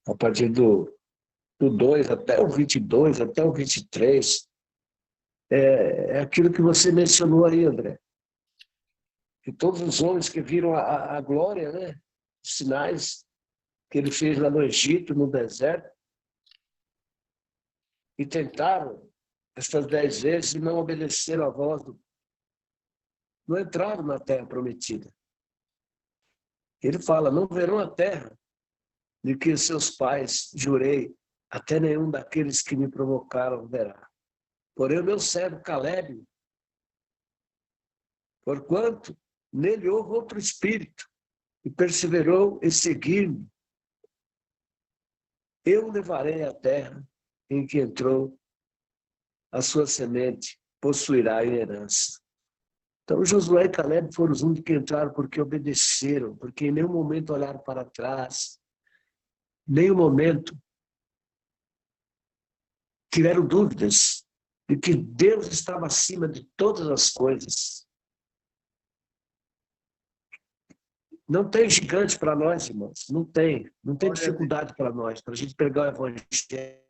Speaker 5: A partir do 2 até o 22, até o 23, é aquilo que você mencionou aí, André. Que todos os homens que viram a glória, né? Os sinais que ele fez lá no Egito, no deserto, e tentaram estas 10 vezes e não obedeceram à voz, não entraram na terra prometida. Ele fala, não verão a terra de que seus pais jurei, até nenhum daqueles que me provocaram verá. Porém, o meu servo Caleb, porquanto nele houve outro espírito, e perseverou em seguir-me, eu levarei a terra em que entrou a sua semente, possuirá em herança. Então, Josué e Caleb foram os únicos que entraram porque obedeceram, porque em nenhum momento olharam para trás, em nenhum momento tiveram dúvidas de que Deus estava acima de todas as coisas. Não tem gigante para nós, irmãos. Não tem. Não tem dificuldade para nós. Para a gente pegar o evangelho,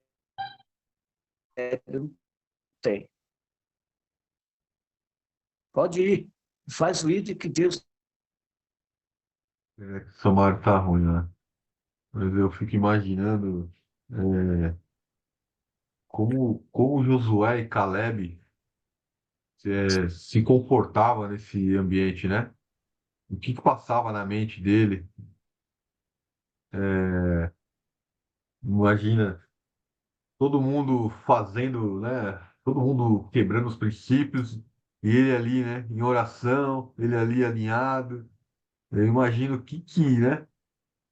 Speaker 5: não tem. Pode ir. Faz o ID que Deus...
Speaker 6: Somário tá ruim, né? Mas eu fico imaginando como Josué e Caleb se comportavam nesse ambiente, né? O que passava na mente dele? Imagina todo mundo fazendo, né? Todo mundo quebrando os princípios e ele ali, né? Em oração, ele ali alinhado. Eu imagino né?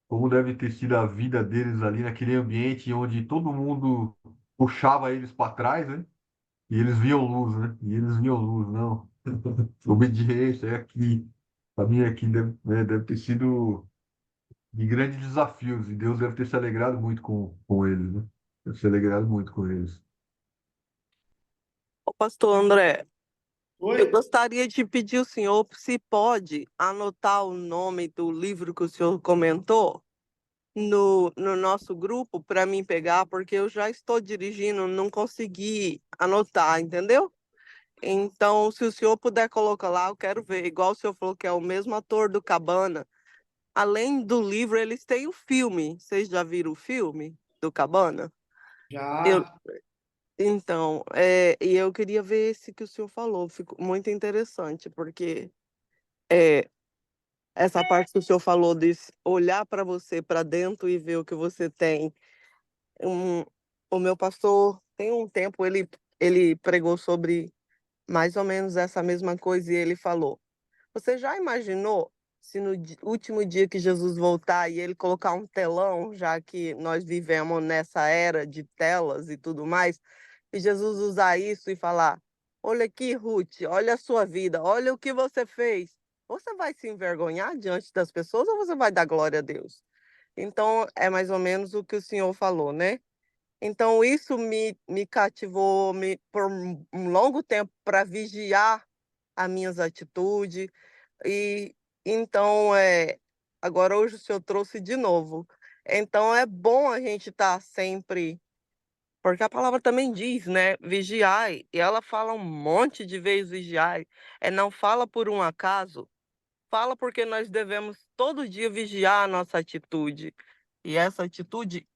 Speaker 6: Como deve ter sido a vida deles ali naquele ambiente onde todo mundo puxava eles para trás, né? E eles viam luz, né? E eles viam luz, não. Obediência é aqui. Para mim aqui deve ter sido de grandes desafios, e Deus deve ter se alegrado muito com eles, né? Deve se alegrado muito com eles.
Speaker 1: Ô, pastor André, eu
Speaker 7: Oi?
Speaker 1: gostaria de pedir ao senhor se pode anotar o nome do livro que o senhor comentou no nosso grupo para mim pegar, porque eu já estou dirigindo, não consegui anotar, entendeu? Então, se o senhor puder colocar lá, eu quero ver. Igual o senhor falou que é o mesmo ator do Cabana. Além do livro, eles têm o filme. Vocês já viram o filme do Cabana? Eu,
Speaker 7: Já.
Speaker 1: então, e eu queria ver esse que o senhor falou. Ficou muito interessante, porque é, essa parte que o senhor falou de olhar para você, para dentro e ver o que você tem. Um, o meu pastor, tem um tempo, ele pregou sobre mais ou menos essa mesma coisa e ele falou: Você já imaginou se no último dia que Jesus voltar e ele colocar um telão, já que nós vivemos nessa era de telas e tudo mais, e Jesus usar isso e falar: Olha aqui, Ruth, olha a sua vida, olha o que você fez. Você vai se envergonhar diante das pessoas ou você vai dar glória a Deus? Então, é mais ou menos o que o senhor falou, né? Então, isso me cativou por um longo tempo para vigiar as minhas atitudes. E então, agora hoje o senhor trouxe de novo. Então, é bom a gente estar sempre, porque a palavra também diz, né? Vigiai, e ela fala um monte de vezes vigiai. Não fala por um acaso, fala porque nós devemos todo dia vigiar a nossa atitude. E essa atitude,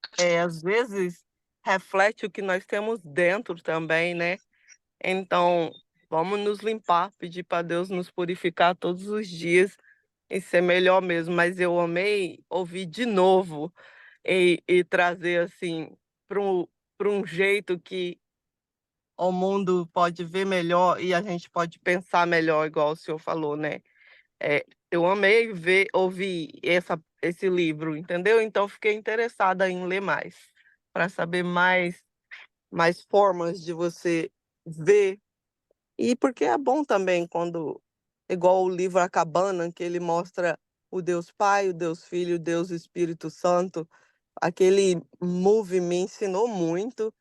Speaker 1: às vezes, reflete o que nós temos dentro também, né? Então, vamos nos limpar, pedir para Deus nos purificar todos os dias e ser melhor mesmo. Mas eu amei ouvir de novo e trazer assim para um jeito que o mundo pode ver melhor e a gente pode pensar melhor, igual o senhor falou, né? Eu amei ouvir esse livro, entendeu? Então fiquei interessada em ler mais, para saber mais formas de você ver. E porque é bom também quando, igual o livro A Cabana, que ele mostra o Deus Pai, o Deus Filho, o Deus Espírito Santo. Aquele movie me ensinou muito.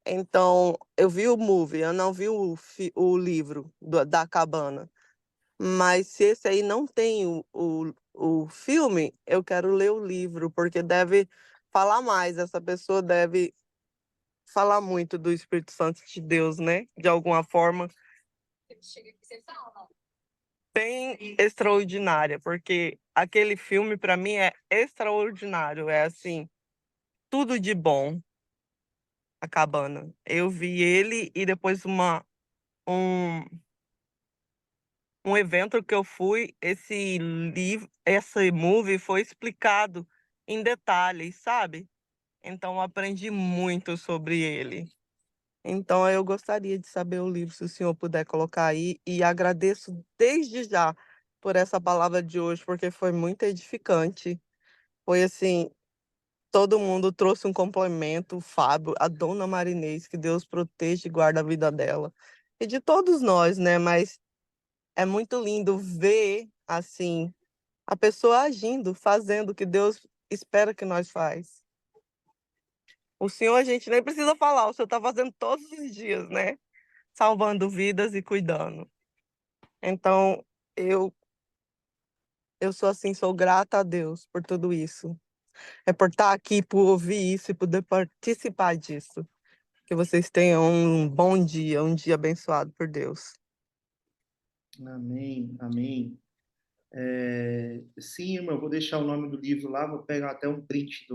Speaker 1: Então, eu vi o movie, eu não vi o livro da Cabana. Mas se esse aí não tem o filme, eu quero ler o livro, porque deve falar mais. Essa pessoa deve falar muito do Espírito Santo de Deus, né? De alguma forma bem extraordinária, porque aquele filme para mim é extraordinário, é assim, tudo de bom, A Cabana. Eu vi ele e depois um, um evento que eu fui, esse livro, esse movie foi explicado em detalhes, sabe? Então eu aprendi muito sobre ele. Então eu gostaria de saber o livro, se o senhor puder colocar aí, e agradeço desde já por essa palavra de hoje, porque foi muito edificante. Foi assim, todo mundo trouxe um complemento, o Fábio, a dona Marinês, que Deus proteja e guarde a vida dela. E de todos nós, né? Mas é muito lindo ver, assim, a pessoa agindo, fazendo o que Deus espera que nós faz. O senhor, a gente nem precisa falar, o senhor está fazendo todos os dias, né? Salvando vidas e cuidando. Então, eu, eu sou assim, sou grata a Deus por tudo isso. É por estar aqui, por ouvir isso e poder participar disso. Que vocês tenham um bom dia, um dia abençoado por Deus.
Speaker 7: Amém, amém. Sim, irmão, eu vou deixar o nome do livro lá, vou pegar até um print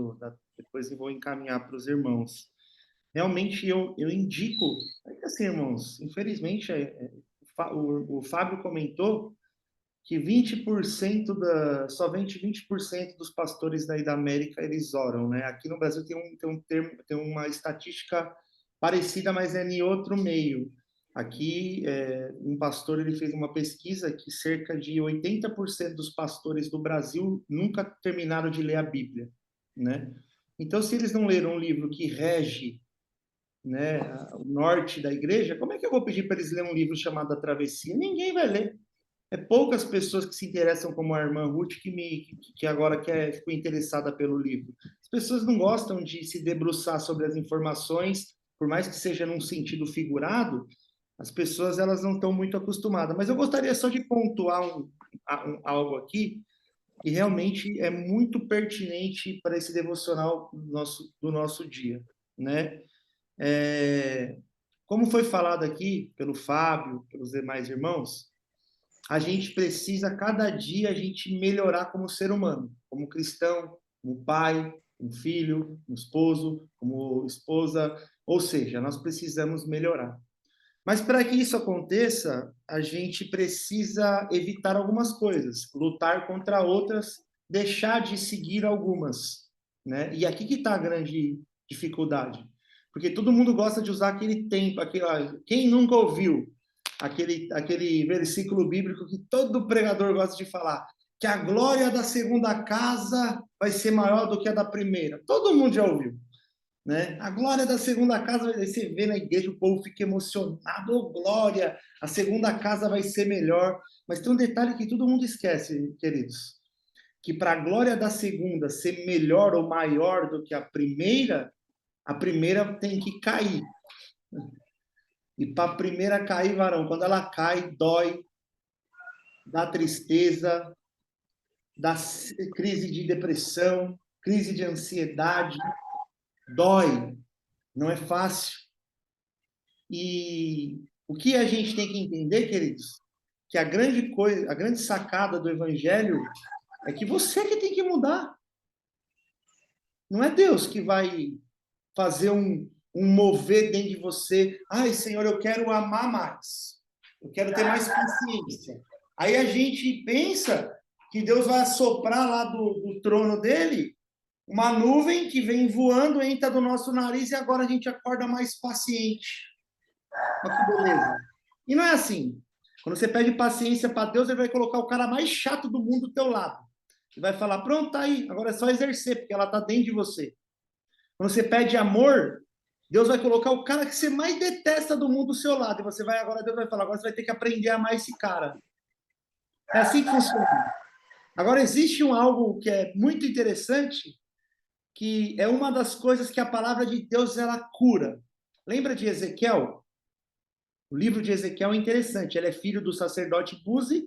Speaker 7: depois eu vou encaminhar para os irmãos. Realmente eu indico, é que assim, irmãos, infelizmente o Fábio comentou que 20% somente 20% dos pastores daí da América eles oram, né? Aqui no Brasil tem uma estatística parecida, mas é em outro meio. Aqui, um pastor ele fez uma pesquisa que cerca de 80% dos pastores do Brasil nunca terminaram de ler a Bíblia, né? Então, se eles não leram um livro que rege, né, o norte da igreja, como é que eu vou pedir para eles lerem um livro chamado A Travessia? Ninguém vai ler. poucas pessoas que se interessam como a irmã Ruth que agora ficou interessada pelo livro. As pessoas não gostam de se debruçar sobre as informações, por mais que seja num sentido figurado, as pessoas elas não estão muito acostumadas. Mas eu gostaria só de pontuar algo aqui, que realmente é muito pertinente para esse devocional do nosso dia, né? Como foi falado aqui pelo Fábio, pelos demais irmãos, a gente precisa, cada dia, a gente melhorar como ser humano, como cristão, como pai, como filho, como esposo, como esposa, ou seja, nós precisamos melhorar. Mas para que isso aconteça, a gente precisa evitar algumas coisas, lutar contra outras, deixar de seguir algumas, né? E aqui que está a grande dificuldade, porque todo mundo gosta de usar aquele tempo, quem nunca ouviu aquele versículo bíblico que todo pregador gosta de falar, que a glória da segunda casa vai ser maior do que a da primeira. Todo mundo já ouviu, né? A glória da segunda casa, você vê na igreja, o povo fica emocionado, oh, glória, a segunda casa vai ser melhor. Mas tem um detalhe que todo mundo esquece, queridos, que para a glória da segunda ser melhor ou maior do que a primeira tem que cair. E para a primeira cair, varão, quando ela cai, dói, dá tristeza, dá crise de depressão, crise de ansiedade, dói, não é fácil. E o que a gente tem que entender, queridos, que a grande sacada do evangelho é que você que tem que mudar. Não é Deus que vai fazer um mover dentro de você. Ai, Senhor, eu quero amar mais. Eu quero ter mais paciência. Aí a gente pensa que Deus vai assoprar lá do trono dele uma nuvem que vem voando, entra do nosso nariz e agora a gente acorda mais paciente. Olha que beleza. E não é assim. Quando você pede paciência para Deus, ele vai colocar o cara mais chato do mundo do teu lado. Ele vai falar, pronto, tá aí, agora é só exercer, porque ela está dentro de você. Quando você pede amor, Deus vai colocar o cara que você mais detesta do mundo do seu lado. E Deus vai falar, agora você vai ter que aprender a amar esse cara. É assim que funciona. Agora, existe algo que é muito interessante, que é uma das coisas que a palavra de Deus, ela cura. Lembra de Ezequiel? O livro de Ezequiel é interessante. Ele é filho do sacerdote Buzi.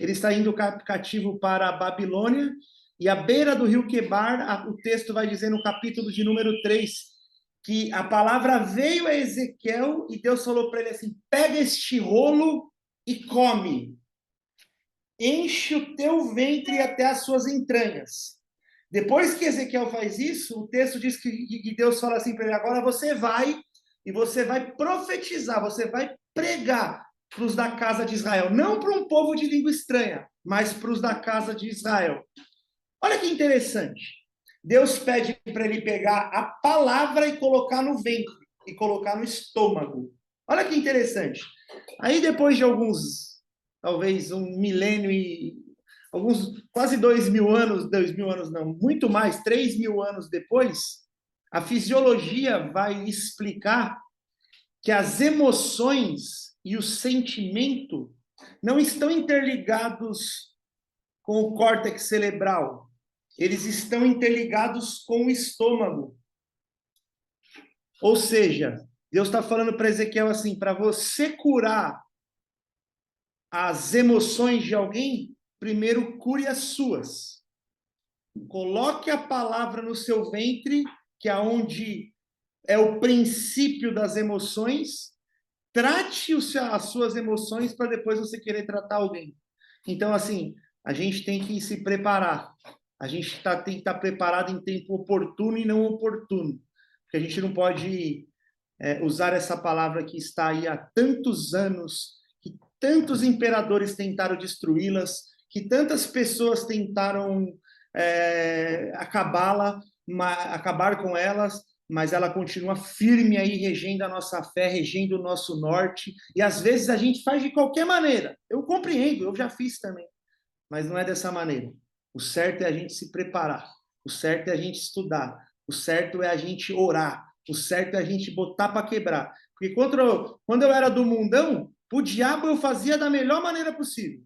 Speaker 7: Ele está indo cativo para a Babilônia. E à beira do rio Quebar, o texto vai dizer no capítulo de número 3, que a palavra veio a Ezequiel e Deus falou para ele assim, pega este rolo e come. Enche o teu ventre até as suas entranhas. Depois que Ezequiel faz isso, o texto diz que Deus fala assim para ele, agora você vai e você vai profetizar, você vai pregar para os da casa de Israel, não para um povo de língua estranha, mas para os da casa de Israel. Olha que interessante. Deus pede para ele pegar a palavra e colocar no ventre, e colocar no estômago. Olha que interessante. Aí depois de alguns, talvez um milênio e quase 2.000 anos não, muito mais, 3.000 anos depois, a fisiologia vai explicar que as emoções e o sentimento não estão interligados com o córtex cerebral. Eles estão interligados com o estômago. Ou seja, Deus está falando para Ezequiel assim, para você curar as emoções de alguém, primeiro cure as suas. Coloque a palavra no seu ventre, que é onde é o princípio das emoções, trate as suas emoções para depois você querer tratar alguém. Então, assim, a gente tem que se preparar. A gente tem que estar preparado em tempo oportuno e não oportuno. Porque a gente não pode usar essa palavra que está aí há tantos anos, que tantos imperadores tentaram destruí-las, que tantas pessoas tentaram acabar com elas, mas ela continua firme aí, regendo a nossa fé, regendo o nosso norte, e às vezes a gente faz de qualquer maneira. Eu compreendo, eu já fiz também, mas não é dessa maneira. O certo é a gente se preparar, o certo é a gente estudar, o certo é a gente orar, o certo é a gente botar para quebrar. Porque quando eu era do mundão, o diabo eu fazia da melhor maneira possível.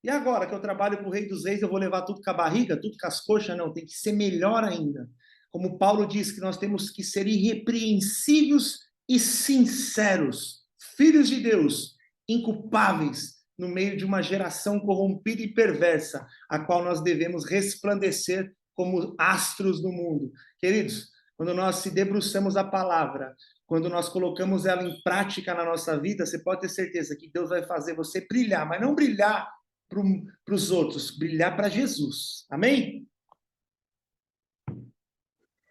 Speaker 7: E agora que eu trabalho para o Rei dos Reis, eu vou levar tudo com a barriga, tudo com as coxas? Não, tem que ser melhor ainda. Como Paulo diz que nós temos que ser irrepreensíveis e sinceros, filhos de Deus, inculpáveis, no meio de uma geração corrompida e perversa, a qual nós devemos resplandecer como astros do mundo. Queridos, quando nós se debruçamos a palavra, quando nós colocamos ela em prática na nossa vida, você pode ter certeza que Deus vai fazer você brilhar, mas não brilhar para os outros, brilhar para Jesus. Amém?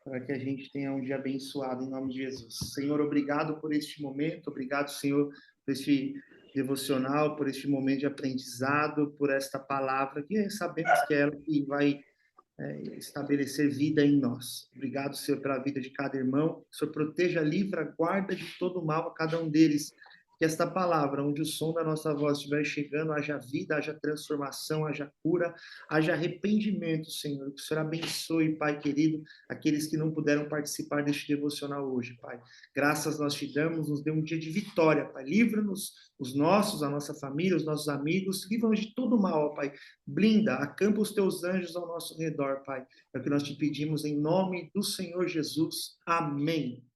Speaker 7: Para que a gente tenha um dia abençoado em nome de Jesus. Senhor, obrigado por este momento, obrigado, Senhor, por este devocional, por este momento de aprendizado, por esta palavra, que sabemos que é ela que vai estabelecer vida em nós. Obrigado, Senhor, pela vida de cada irmão. O Senhor proteja, livra, guarda de todo mal a cada um deles. Que esta palavra, onde o som da nossa voz estiver chegando, haja vida, haja transformação, haja cura, haja arrependimento, Senhor. Que o Senhor abençoe, Pai querido, aqueles que não puderam participar deste devocional hoje, Pai. Graças nós te damos, nos dê um dia de vitória, Pai. Livra-nos, os nossos, a nossa família, os nossos amigos, livra-nos de todo mal, Pai. Blinda, acampa os teus anjos ao nosso redor, Pai. É o que nós te pedimos em nome do Senhor Jesus. Amém.